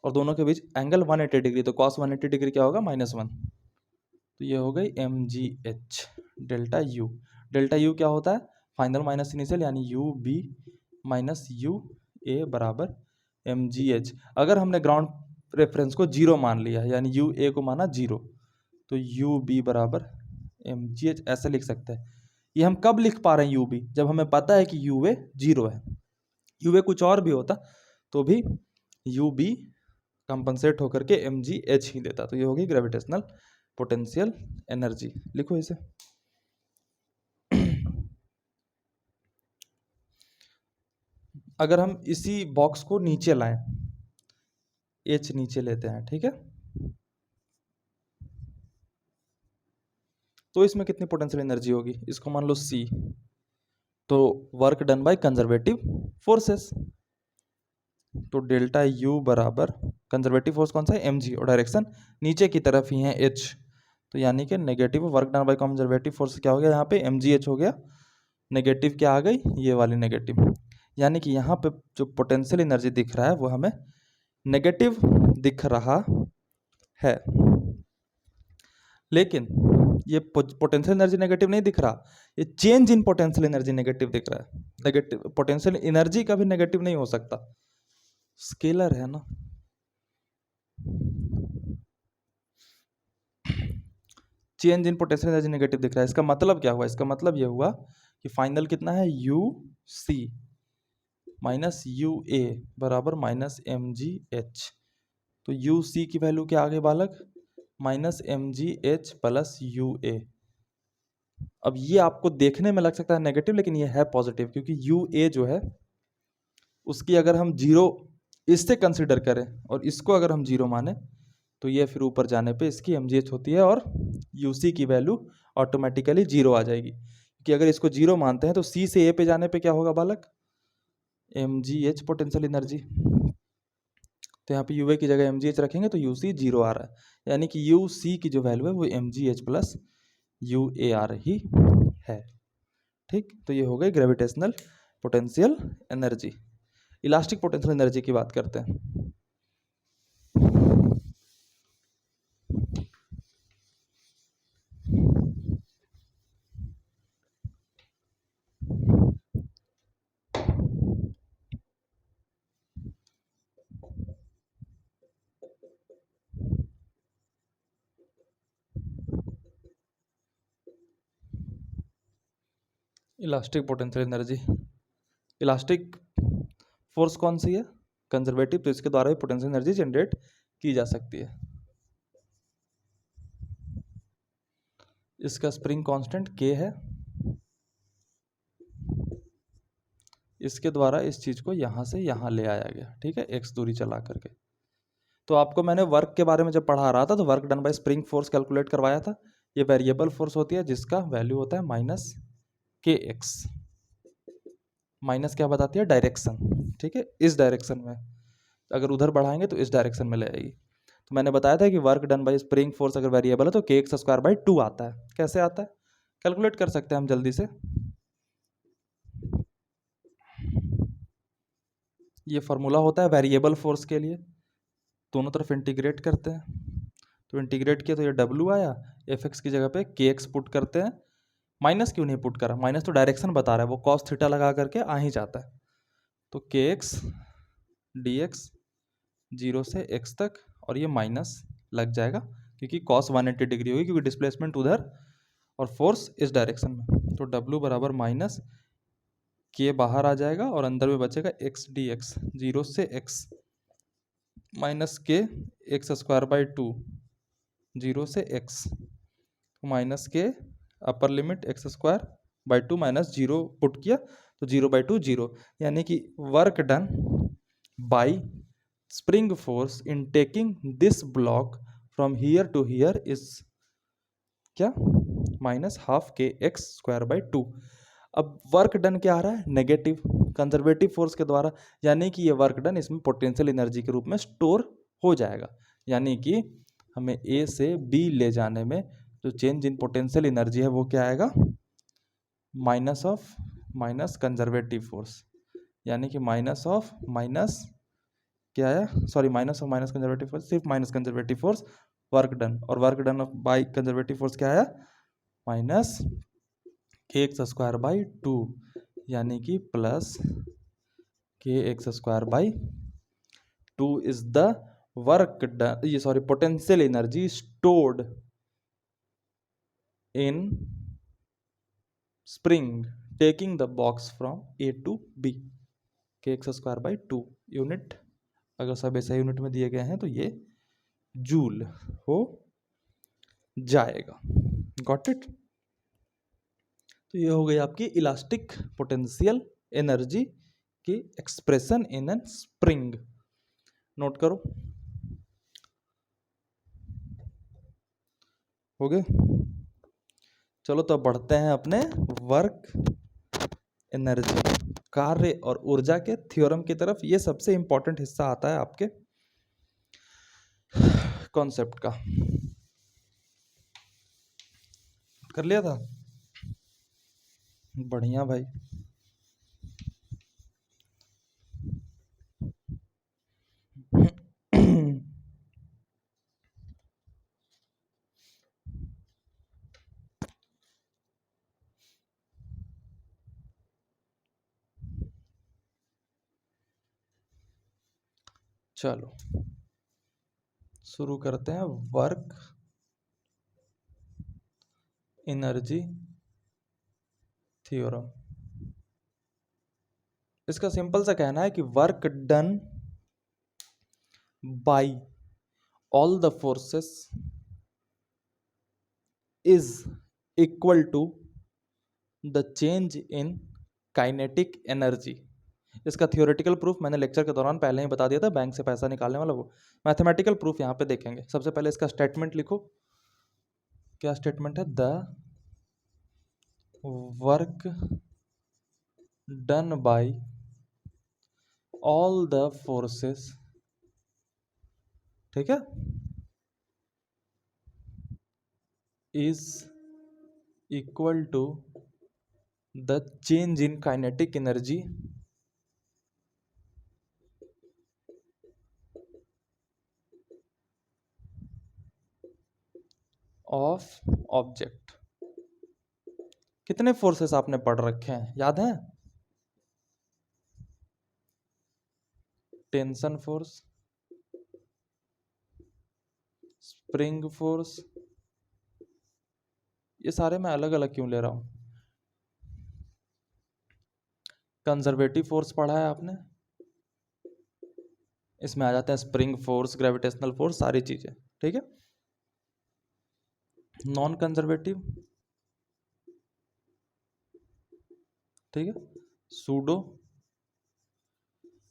और दोनों के बीच एंगल 180 डिग्री, तो cos 180 डिग्री क्या होगा? -1। तो ये हो गई mgh delta U. Delta U क्या होता है? फाइनल माइनस इनिशियल, यानी you B minus U A बराबर mgh। अगर हमने ग्राउंड रेफरेंस को 0 मान लिया, यानी यू ए को माना 0, तो यू बी बराबर mgh ऐसे लिख सकते हैं। ये हम कब लिख पा रहे हैं यू बी? जब हमें पता है कि यू ए 0 है। यू ए कुछ और भी होता तो भी यू बी कंपनसेट होकर के mgh ही देता। तो ये होगी ग्रेविटेशनल पोटेंशियल एनर्जी। लिखो इसे। अगर हम इसी बॉक्स को नीचे लाएं, h नीचे लेते हैं, ठीक है, तो इसमें कितनी पोटेंशियल एनर्जी होगी? इसको मान लो c, तो work done by conservative forces. तो डेल्टा यू बराबर, कंजर्वेटिव फोर्स कौन सा है? mg, और डायरेक्शन नीचे की तरफ ही है h, तो यानी कि negative work done by conservative force क्या हो गया? यहाँ पे mgh हो गया। नेगेटिव क्या आ गई? ये वाली नेगेटिव। यानी कि यहाँ पे जो पोटेंशियल एनर्जी दिख रहा है वो हमें नेगेटिव दिख रहा है, लेकिन ये पोटेंशियल एनर्जी नेगेटिव नहीं दिख रहा, ये change in potential energy negative दिख रहा है। नेगेटिव पोटेंशियल एनर्जी कभी नेगेटिव नहीं हो सकता, स्केलर है ना। Change in potential energy negative दिख रहा है, इसका मतलब क्या हुआ? इसका मतलब ये हुआ कि फाइनल कितना है? You see minus U A बराबर माइनस mgh। तो यू सी की वैल्यू क्या आ गई बालक? Minus mgh plus U A. अब ये आपको देखने में लग सकता है नेगेटिव, लेकिन ये है पॉजिटिव, क्योंकि यू ए जो है उसकी अगर हम 0 इससे कंसिडर करें और इसको अगर हम 0 माने, तो ये फिर ऊपर जाने पे इसकी mgh होती है और यूसी की वैल्यू ऑटोमेटिकली 0 आ जाएगी। क्योंकि अगर इसको 0 मानते हैं तो सी से ए पे जाने पे क्या होगा बालक? mgh potential energy. तो यहाँ पे यूए की जगह mgh रखेंगे तो यूसी 0 आ रहा है, यानी कि यूसी की जो वैल्यू है वो mgh प्लस UAR ही है। ठीक, तो ये हो गई gravitational potential energy. Elastic potential energy की बात करते हैं। Elastic potential energy, elastic force कौन सी है? कंजर्वेटिव, तो इसके द्वारा भी पोटेंशियल एनर्जी जनरेट की जा सकती है। इसका स्प्रिंग कांस्टेंट K है। इसके द्वारा इस चीज को यहां से यहां ले आया गया, ठीक है, x दूरी चला करके। तो आपको मैंने वर्क के बारे में जब पढ़ा रहा था तो work done by spring force calculate करवाया था। ये वेरिएबल फोर्स होती है जिसका वैल्यू होता है -kx। माइनस क्या बताती है? डायरेक्शन, ठीक है, इस डायरेक्शन में। अगर उधर बढ़ाएंगे तो इस डायरेक्शन में ले आएगी। तो मैंने बताया था कि work done by spring force अगर वेरिएबल है तो kx²/2 आता है। कैसे आता है? कैलकुलेट कर सकते हैं हम जल्दी से। ये फॉर्मूला होता है वेरिएबल फोर्स के लिए, दोनों तरफ इंटीग्रेट करते हैं। तो इंटीग्रेट किया तो ये W आया, Fx की जगह पे kx पुट करते हैं। माइनस क्यों नहीं पुट करा? माइनस तो डायरेक्शन बता रहा है, वो cos थीटा लगा करके आ ही जाता है। तो kx dx 0 से x तक, और ये माइनस लग जाएगा क्योंकि cos 180 डिग्री होगी, क्योंकि डिस्प्लेसमेंट उधर और फोर्स इस डायरेक्शन में। तो W बराबर माइनस के बाहर आ जाएगा और अंदर में बचेगा x dx 0 से x माइनस के x²/2 0 से x माइनस के upper limit x²/2 minus 0 put किया तो 0/2 0, यानी कि work done by spring force in taking this block from here to here is क्या? -12kx²/2। अब वर्क डन क्या आ रहा है? नेगेटिव, कंजर्वेटिव फोर्स के द्वारा, यानी कि ये वर्क डन इसमें पोटेंशियल एनर्जी के रूप में स्टोर हो जाएगा। यानी कि हमें A से B ले जाने में जो चेंज इन पोटेंशियल एनर्जी है वो क्या आएगा? माइनस कंजर्वेटिव फोर्स, यानी कि माइनस क्या आया? सॉरी, माइनस कंजर्वेटिव फोर्स, सिर्फ minus conservative force work done, और work done by conservative force क्या आया? -kx²/2, यानी कि plus kx²/2 is the work done, ये sorry potential energy stored in spring taking the box from A to B। kx²/2 unit, अगर सब ऐसे unit में दिए गए हैं तो ये जूल हो जाएगा। Got it? तो ये हो गई आपकी इलास्टिक पोटेंशियल एनर्जी की expression in an spring. Note करो, हो गए? चलो तो अब बढ़ते हैं अपने वर्क एनर्जी, कार्य और ऊर्जा के थ्योरम की तरफ। ये सबसे इंपॉर्टेंट हिस्सा आता है आपके कॉन्सेप्ट का। कर लिया था? बढ़िया भाई। चलो शुरू करते हैं वर्क एनर्जी थ्योरम। इसका सिंपल सा कहना है कि work done by all the forces is equal to the change in kinetic energy. इसका थियोरेटिकल प्रूफ मैंने लेक्चर के दौरान पहले ही बता दिया था, बैंक से पैसा निकालने वाला वो। मैथमेटिकल प्रूफ यहाँ पे देखेंगे। सबसे पहले इसका स्टेटमेंट लिखो। क्या स्टेटमेंट है? The work done by all the forces, ठीक है, is equal to the change in kinetic energy of object. कितने फोर्सेस आपने पढ़ रखे हैं, याद है? टेंशन फोर्स, स्प्रिंग फोर्स, ये सारे मैं अलग अलग क्यों ले रहा हूं? कंजर्वेटिव फोर्स पढ़ा है आपने, इसमें आ जाते हैं स्प्रिंग फोर्स, ग्रेविटेशनल फोर्स, सारी चीजें, ठीक है। नॉन कंजर्वेटिव, ठीक है, सूडो,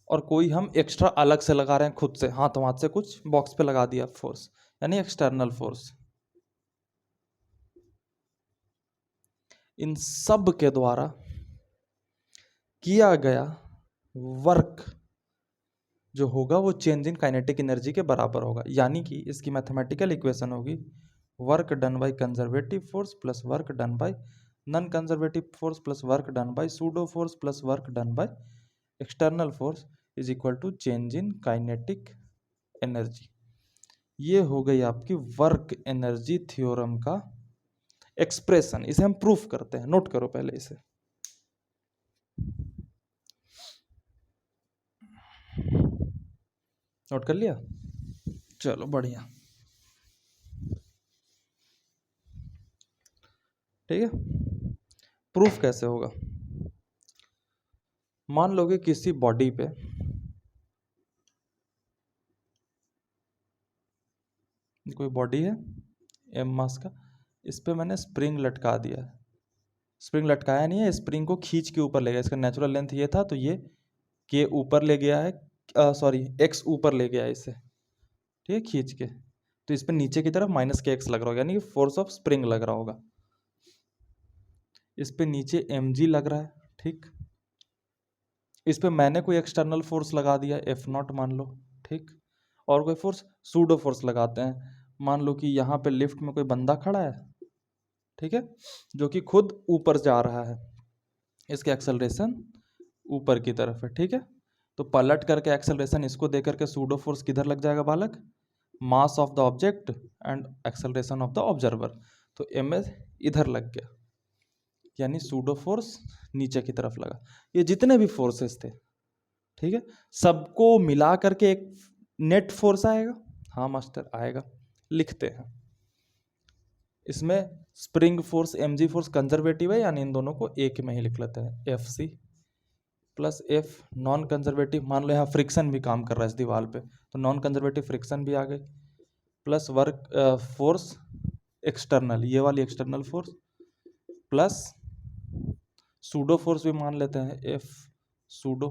और कोई हम एक्स्ट्रा अलग से लगा रहे हैं खुद से, हाथों हाथ से कुछ बॉक्स पे लगा दिया फोर्स, यानी एक्सटर्नल फोर्स। इन सब के द्वारा किया गया वर्क जो होगा वो चेंज इन काइनेटिक एनर्जी के बराबर होगा, यानी कि इसकी मैथमेटिकल इक्वेशन होगी work done by conservative force plus work done by non conservative force plus work done by pseudo force plus work done by external force is equal to change in kinetic energy. ये हो गई आपकी work energy theorem का expression. इसे हम proof करते हैं, note करो पहले इसे। नोट कर लिया? चलो बढ़िया, ठीक है। प्रूफ कैसे होगा? मान लो कि किसी बॉडी पे कोई बॉडी है एम मास का, इस पे मैंने स्प्रिंग लटका दिया है। स्प्रिंग लटकाया नहीं है, स्प्रिंग को खींच के ऊपर ले गया। इसका नेचुरल लेंथ ये था, तो ये के ऊपर ले गया है, सॉरी एक्स ऊपर ले गया है इसे, ठीक है, खींच के। तो इस पे नीचे की तरफ माइनस के एक्स लग रहा होगा, यानी कि फोर्स ऑफ स्प्रिंग लग रहा होगा। इस पे नीचे एम जी लग रहा है, ठीक। इस पे मैंने कोई एक्सटर्नल फोर्स लगा दिया, एफ नॉट मान लो, ठीक। और कोई फोर्स, सूडो फोर्स लगाते हैं। मान लो कि यहाँ पे लिफ्ट में कोई बंदा खड़ा है, ठीक है, जो कि खुद ऊपर जा रहा है, इसके एक्सेलरेशन ऊपर की तरफ है, ठीक है। तो पलट करके एक्सेलरेशन इसको दे करके सूडो फोर्स किधर लग जाएगा बालक? Mass of the object and acceleration of the observer. तो एम एस इधर लग गया, यानी सूडो फोर्स नीचे की तरफ लगा। ये जितने भी फोर्सेस थे, ठीक है, सबको मिला करके एक नेट फोर्स आएगा। हाँ मास्टर आएगा, लिखते हैं। इसमें spring force m g force conservative है, यानी इन दोनों को एक में ही लिख लेते हैं, F C plus F non conservative. मान लो यहाँ फ्रिक्शन भी काम कर रहा है इस दीवार पे, तो नॉन कंजर्वेटिव फ्रिक्शन भी आ गई, प्लस वर्क फोर्स एक्सटर्नल, ये वाली external force, plus pseudo force भी मान लेते हैं, एफ सूडो।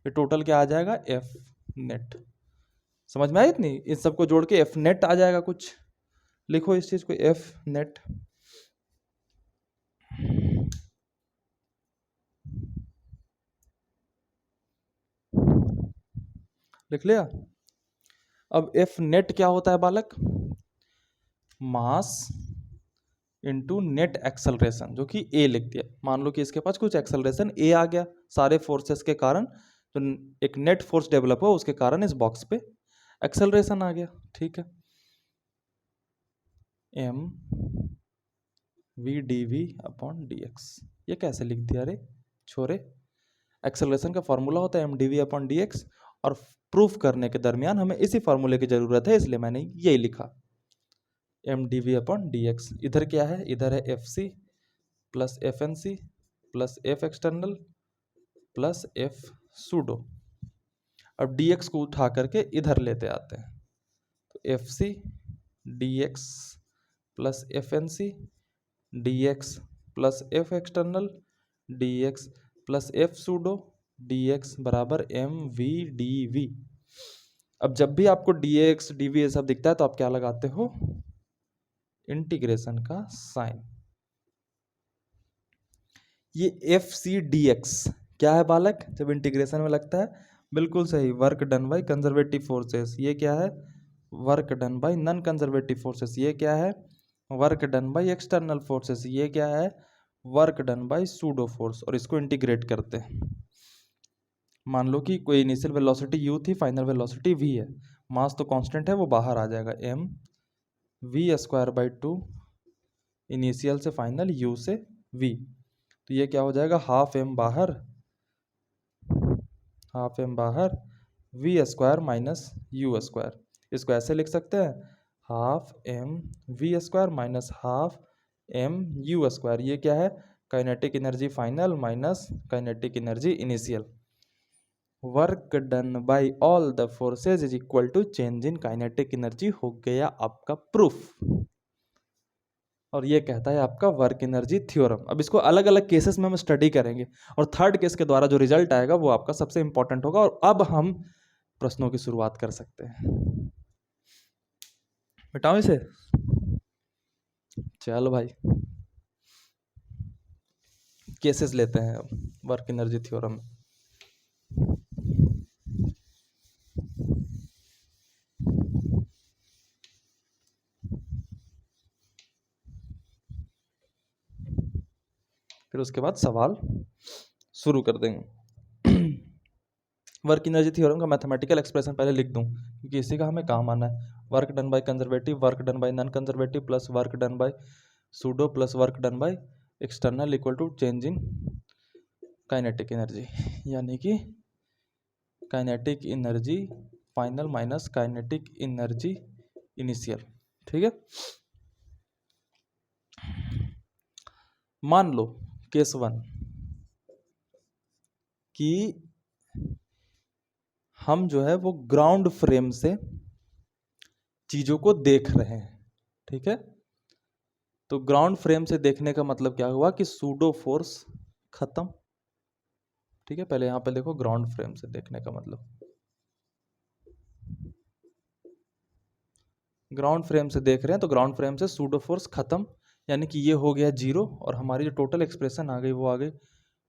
ये टोटल क्या आ जाएगा? F net. समझ में आई इतनी? इन सबको जोड़ के एफ नेट आ जाएगा कुछ। लिखो इस चीज को, एफ नेट। लिख लिया? अब एफ नेट क्या होता है बालक? मास इनटू नेट एक्सेलरेशन, जो कि ए लिख दिया। मान लो कि इसके पास कुछ एक्सेलरेशन ए आ गया सारे फोर्सेस के कारण, तो एक नेट फोर्स डेवलप हुआ, उसके कारण इस बॉक्स पे एक्सेलरेशन आ गया, ठीक है। M v d v upon d x. ये कैसे लिख दिया रे छोरे? एक्सेलरेशन का फॉर्मूला होता है m d v upon d x, और प्रूफ करने के दरमियान हमें इसी फॉर्मूले की जरूरत है, इसलिए मैंने यही लिखा, m d v upon d x. इधर क्या है? इधर है F C plus F N C plus F external plus F pseudo. अब डी एक्स को उठा करके इधर लेते आते हैं, तो F C d x plus F N C d x plus F external d x plus F pseudo d x बराबर एम वी डी वी। अब जब भी आपको डी एक्स डी वी ये सब दिखता है, तो आप क्या लगाते हो? इंटीग्रेशन का साइन। ये एफ सी डी एक्स क्या है बालक, जब इंटीग्रेशन में लगता है? बिल्कुल सही, work done by conservative forces. ये क्या है? Work done by non conservative forces. ये क्या है? Work done by external forces, ये क्या है, work done by pseudo force, और इसको इंटीग्रेट करते हैं। मान लो कि कोई इनिशियल वेलोसिटी u थी, फाइनल वेलोसिटी v है, मास तो कांस्टेंट है, वो बाहर आ जाएगा, m v square by 2 initial से फाइनल u से v, तो ये क्या हो जाएगा, हाफ m बाहर v square minus u square. इसको ऐसे लिख सकते हैं, half m v square minus half m u square. ये क्या है, kinetic energy final minus kinetic energy initial. Work done by all the forces is equal to change in kinetic energy, हो गया आपका प्रूफ। और ये कहता है आपका वर्क एनर्जी थ्योरम। अब इसको अलग अलग केसेस में हम स्टडी करेंगे, और थर्ड केस के द्वारा जो रिजल्ट आएगा वो आपका सबसे इंपॉर्टेंट होगा। और अब हम प्रश्नों की शुरुआत कर सकते हैं। बताओ इसे, चलो भाई केसेस लेते हैं अब वर्क एनर्जी थ्योरम। फिर उसके बाद सवाल शुरू कर देंगे। वर्क एनर्जी थ्योरम का मैथमेटिकल एक्सप्रेशन पहले लिख दूं, क्योंकि इसी का हमें काम आना है। Work done by conservative, work done by non conservative plus work done by pseudo plus work done by external equal to change in kinetic energy, यानी कि kinetic energy final minus kinetic energy initial. ठीक है, मान लो case 1 कि हम जो है वो ग्राउंड फ्रेम से चीजों को देख रहे हैं। ठीक है, तो ग्राउंड फ्रेम से देखने का मतलब क्या हुआ कि सूडो फोर्स खत्म। ठीक है, पहले यहां पे देखो, ग्राउंड फ्रेम से देखने का मतलब, ग्राउंड फ्रेम से देख रहे हैं तो ग्राउंड फ्रेम से सूडो फोर्स खत्म, यानी कि ये हो गया जीरो। और हमारी जो टोटल एक्सप्रेशन आ गई वो आ गई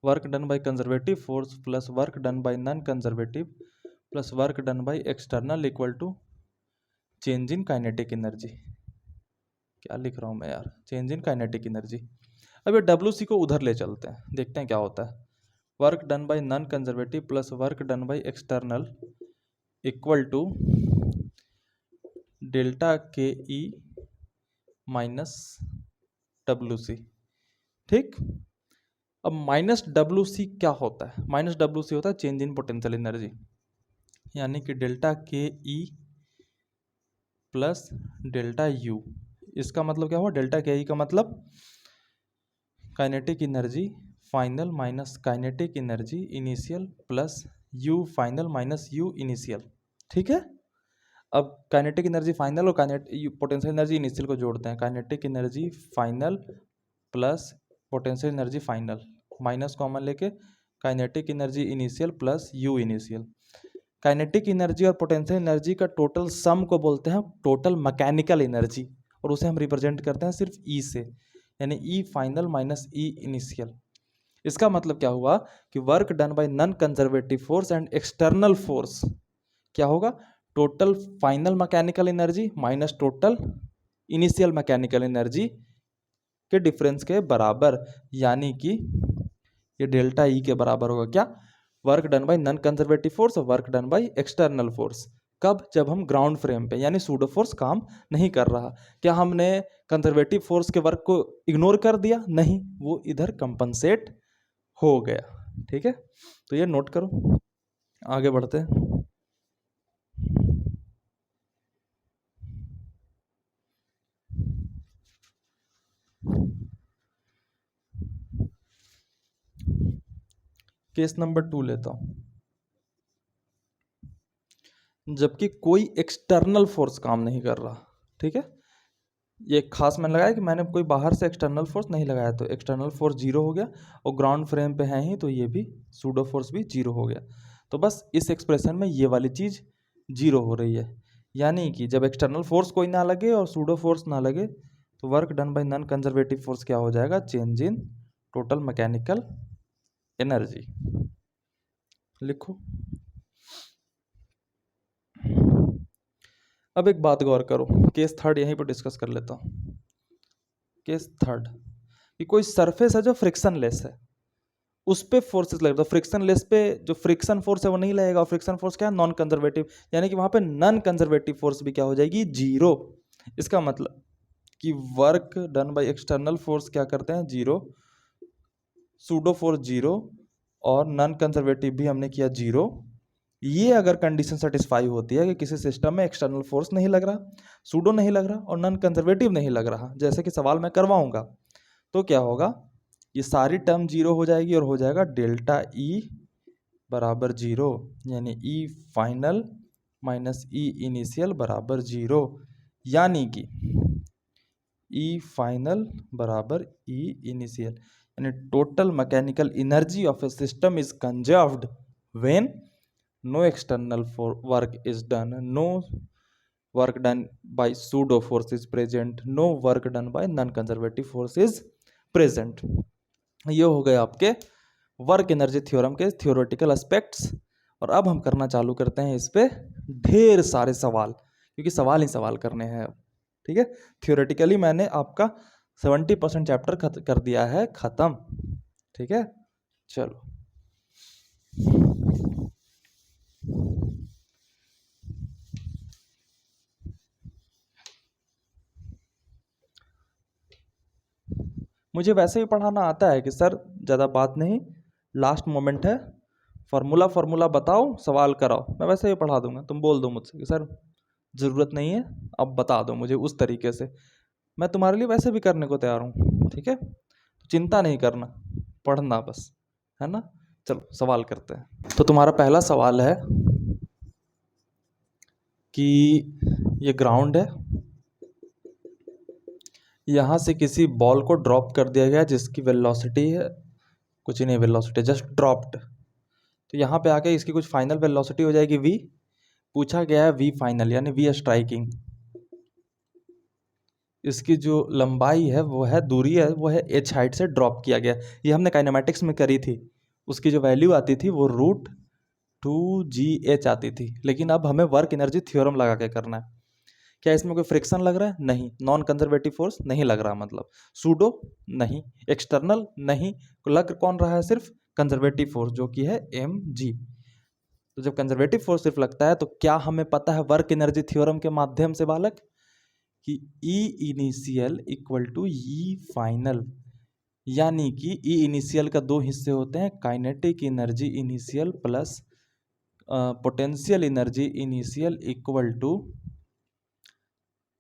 work done by conservative force plus work done by non conservative plus work done by external equal to change in kinetic energy. क्या लिख रहा हूँ मैं यार, चेंज इन काइनेटिक एनर्जी। अब ये WC को उधर ले चलते हैं, देखते हैं क्या होता है। Work done by non conservative plus work done by external equal to delta K E minus WC। ठीक, अब माइनस WC क्या होता है, माइनस WC होता है चेंज इन पोटेंशियल एनर्जी, यानी कि delta K E plus delta U. इसका मतलब क्या हुआ, डेल्टा के ई का मतलब kinetic energy final minus kinetic energy initial plus U final minus U initial. ठीक है, अब काइनेटिक एनर्जी फाइनल और पोटेंशियल एनर्जी इनिशियल को जोड़ते हैं। Kinetic energy final plus potential energy final, minus common लेके kinetic energy initial plus U initial. Kinetic energy और potential energy का टोटल सम को बोलते हैं टोटल मैकेनिकल एनर्जी, और उसे हम रिप्रेजेंट करते हैं सिर्फ ई से, यानी ई फाइनल माइनस ई इनिशियल। इसका मतलब क्या हुआ कि work done by non conservative force and external force क्या होगा, total final mechanical energy minus total initial mechanical energy के डिफरेंस के बराबर, यानी कि ये डेल्टा ई के बराबर होगा। क्या, work done by non conservative force और work done by external force. कब, जब हम ग्राउंड फ्रेम पे यानी सूडो फोर्स काम नहीं कर रहा। क्या हमने कंजर्वेटिव फोर्स के वर्क को इग्नोर कर दिया, नहीं, वो इधर कंपनसेट हो गया। ठीक है, तो ये नोट करो, आगे बढ़ते हैं। केस नंबर 2 लेता हूं, जबकि कोई एक्सटर्नल फोर्स काम नहीं कर रहा। ठीक है, ये खास मैंने लगाया कि मैंने कोई बाहर से एक्सटर्नल फोर्स नहीं लगाया, तो एक्सटर्नल फोर्स जीरो हो गया, और ग्राउंड फ्रेम पे है ही, तो ये भी सूडो फोर्स भी जीरो हो गया। तो बस इस एक्सप्रेशन में ये वाली चीज़ जीरो हो रही है, यानी कि जब एक्सटर्नल फोर्स कोई ना लगे और सूडो फोर्स ना लगे, तो work done by non conservative force क्या हो जाएगा, change in total mechanical energy. लिखो, अब एक बात गौर करो, केस थर्ड यहीं पर डिस्कस कर लेता हूँ। केस थर्ड, कि कोई सरफेस है जो फ्रिक्शन लेस है, उस पे फोर्सेस लगेगा। तो फ्रिक्शन लेस पे जो फ्रिक्शन फोर्स है वो नहीं लगेगा, और फ्रिक्शन फोर्स क्या है, नॉन कंजर्वेटिव, यानी कि वहां पे नॉन कंजर्वेटिव फोर्स भी क्या हो जाएगी, जीरो। इसका मतलब कि work done by external force क्या करते हैं, जीरो, सूडो फोर्स जीरो, और नॉन कंजर्वेटिव भी हमने किया जीरो। ये अगर कंडीशन सेटिस्फाई होती है कि किसी सिस्टम में एक्सटर्नल फोर्स नहीं लग रहा, सूडो नहीं लग रहा, और नॉन कंजर्वेटिव नहीं लग रहा, जैसे कि सवाल मैं करवाऊंगा, तो क्या होगा, ये सारी टर्म जीरो हो जाएगी और हो जाएगा डेल्टा ई बराबर जीरो, यानी ई फाइनल माइनस ई इनिशियल बराबर जीरो, यानी कि ई फाइनल बराबर ई इनिशियल, यानी total mechanical energy of A system is conserved when no external work is done, no work done by pseudo force is present, no work done by non-conservative force is present। ये हो गए आपके work energy theorem के theoretical aspects. और अब हम करना चालू करते हैं इस पे ढेर सारे सवाल, क्योंकि सवाल ही सवाल करने हैं अब। ठीक है, थियोरेटिकली मैंने आपका 70% चैप्टर कर दिया है खत्म। ठीक है, चलो। मुझे वैसे भी पढ़ाना आता है कि सर ज़्यादा बात नहीं, लास्ट मोमेंट है, फार्मूला बताओ, सवाल कराओ, मैं वैसे ही पढ़ा दूंगा। तुम बोल दो मुझसे कि सर ज़रूरत नहीं है, अब बता दो मुझे उस तरीके से, मैं तुम्हारे लिए वैसे भी करने को तैयार हूँ। ठीक है, तो चिंता नहीं करना, पढ़ना बस, है ना। चलो सवाल करते हैं। तो तुम्हारा पहला सवाल है कि ये ग्राउंड है, यहाँ से किसी बॉल को ड्रॉप कर दिया गया जिसकी वेलोसिटी है, कुछ ही नहीं वेलोसिटी, जस्ट ड्रॉप्ड। तो यहाँ पे आके इसकी कुछ फाइनल वेलोसिटी हो जाएगी v, पूछा गया है v फाइनल यानी v स्ट्राइकिंग। इसकी जो लंबाई है वो है, दूरी है वो है h हाइट से ड्रॉप किया गया। ये हमने काइनेमेटिक्स में करी थी, उसकी जो वैल्यू आती थी वो √2gh आती थी। लेकिन अब हमें वर्क एनर्जी थ्योरम लगा के करना है। क्या इसमें कोई फ्रिक्शन लग रहा है, नहीं, नॉन कंजर्वेटिव फोर्स नहीं लग रहा, मतलब सूडो नहीं, एक्सटर्नल नहीं, लग कौन रहा है, सिर्फ कंजर्वेटिव फोर्स जो कि है mg। तो जब कंजर्वेटिव फोर्स सिर्फ लगता है तो क्या हमें पता है वर्क एनर्जी थ्योरम के माध्यम से बालक, कि E initial equal to E final, यानी कि ई इनिशियल का दो हिस्से होते हैं, kinetic energy initial plus potential energy initial equal to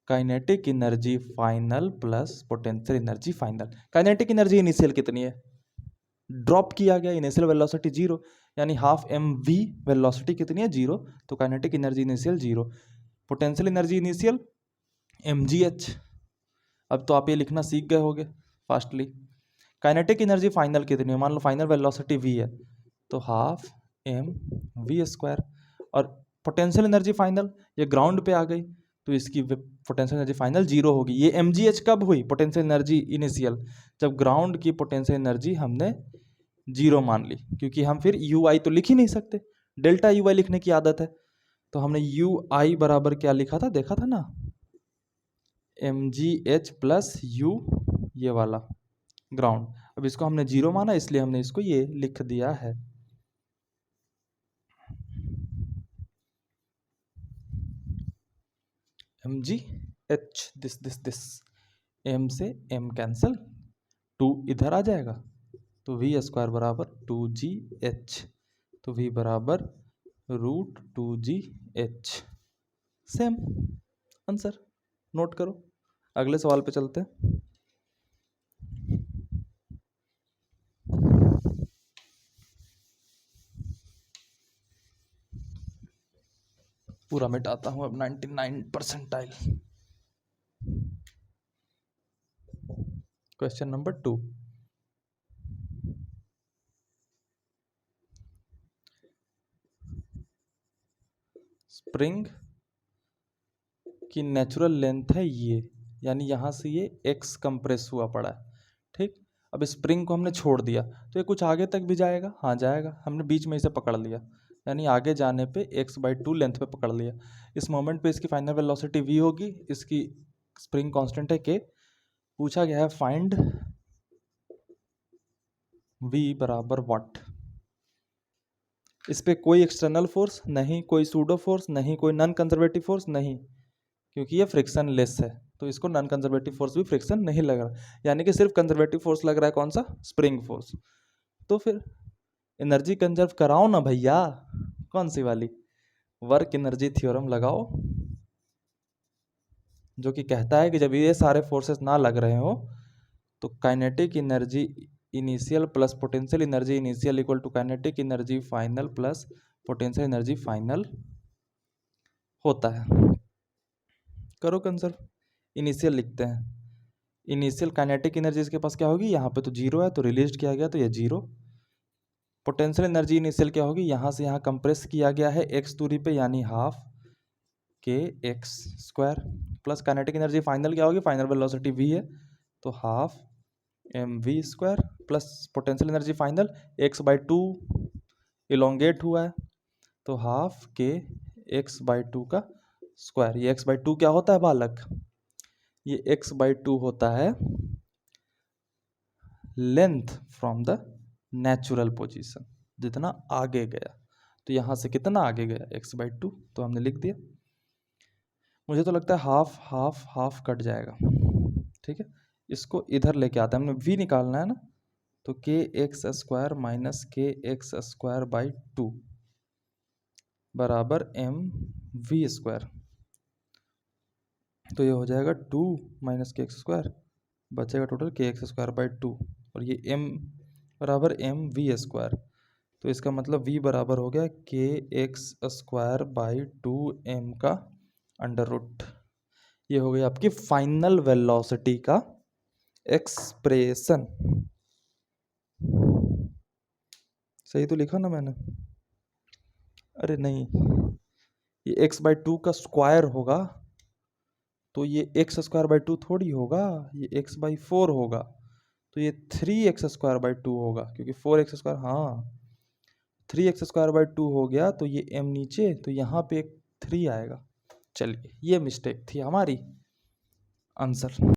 kinetic energy final plus potential energy final. Kinetic energy initial कितनी है, ड्रॉप किया गया, इनिशियल वेलोसिटी जीरो, यानी हाफ mv, वेलोसिटी कितनी है, जीरो, तो kinetic energy initial zero. Potential energy initial mgh। अब तो आप ये लिखना सीख गए होंगे फास्टली। काइनेटिक एनर्जी फाइनल कितनी है, मान लो फाइनल वेलोसिटी v है, तो हाफ mv²। और पोटेंशियल एनर्जी फाइनल, ये ग्राउंड पे आ गई तो इसकी पोटेंशियल एनर्जी फाइनल जीरो होगी। ये mgh कब हुई, पोटेंशियल एनर्जी इनिशियल, जब ग्राउंड की पोटेंशियल एनर्जी हमने जीरो मान ली, क्योंकि हम फिर ui तो लिख ही नहीं सकते, डेल्टा ui लिखने की आदत है। तो हमने ui बराबर क्या लिखा था, देखा था ना, mgh प्लस u, ये वाला ग्राउंड। अब इसको हमने जीरो माना इसलिए हमने इसको ये लिख दिया है। mgh, दिस m से m कैंसल, 2 इधर आ जाएगा, तो v² बराबर 2gh, तो v बराबर √2gh। सेम आंसर, नोट करो। अगले सवाल पे चलते हैं। पूरा मिटाता हूं अब 99 परसेंटाइल। क्वेश्चन नंबर 2, स्प्रिंग की नेचुरल लेंथ है ये, यानी यहाँ से ये x कंप्रेस हुआ पड़ा है। ठीक, अब स्प्रिंग को हमने छोड़ दिया तो ये कुछ आगे तक भी जाएगा, हाँ जाएगा, हमने बीच में इसे पकड़ लिया, यानी आगे जाने पे x/2 लेंथ पे पकड़ लिया। इस मोमेंट पे इसकी फाइनल वेलोसिटी v होगी, इसकी स्प्रिंग कांस्टेंट है k, पूछा गया है फाइंड v बराबर व्हाट। इस पे कोई एक्सटर्नल फोर्स नहीं, कोई सूडो फोर्स नहीं, कोई नॉन कंजर्वेटिव फोर्स नहीं, क्योंकि ये फ्रिक्शन लेस है, तो इसको नॉन कंजर्वेटिव फोर्स भी फ्रिक्शन नहीं लग रहा, यानी कि सिर्फ कंजर्वेटिव फोर्स लग रहा है, कौन सा, स्प्रिंग फोर्स। तो फिर एनर्जी कंजर्व कराओ ना भैया, कौन सी वाली, वर्क एनर्जी थ्योरम लगाओ, जो कि कहता है कि जब ये सारे फोर्सेस ना लग रहे हो तो kinetic energy initial plus potential energy initial equal to kinetic energy final plus potential energy final होता है। करो कंजर्व, इनिशियल लिखते हैं, इनिशियल काइनेटिक एनर्जी इसके पास क्या होगी, यहाँ पे तो जीरो है तो रिलीज किया गया तो ये जीरो। पोटेंशियल एनर्जी इनिशियल क्या होगी, यहाँ से यहाँ कंप्रेस किया गया है एक्स दूरी पे, यानी half k x square, plus kinetic energy final क्या होगी, फाइनल वेलोसिटी वी है तो half m v square, plus potential energy final x by two elongate हुआ है तो half k x by two का स्क्वायर। ये एक्स बाई टू क्या होता है बालक, ये एक्स बाई टू होता है length from the natural position, जितना आगे गया, तो यहाँ से कितना आगे गया, एक्स बाई टू, तो हमने लिख दिया। मुझे तो लगता है हाफ हाफ हाफ कट जाएगा, ठीक है, इसको इधर लेके आते हैं, हमने v निकालना है ना, तो के एक्स स्क्वायर माइनस के एक्स स्क्वायर बाई टू बराबर एम वी स्क्वायर, तो ये हो जाएगा टू माइनस के एक्स स्क्वायर, बचेगा टोटल के एक्स स्क्वायर बाई टू, और ये m बराबर एम वी स्क्वायर, तो इसका मतलब v बराबर हो गया k x square by two m का अंडर रूट। ये हो गया आपकी फाइनल वेलोसिटी का एक्सप्रेशन। सही तो लिखा ना मैंने, अरे नहीं, ये एक्स बाई टू का स्क्वायर होगा, तो ये एक्स स्क्वायर बाई टू थोड़ी होगा, ये एक्स बाई फोर होगा, तो ये three x square by to होगा, क्योंकि फोर एक्स स्क्वायर, हाँ three x square by to हो गया, तो ये एम नीचे, तो यहाँ पे एक थ्री आएगा। चलिए ये मिस्टेक थी हमारी, आंसर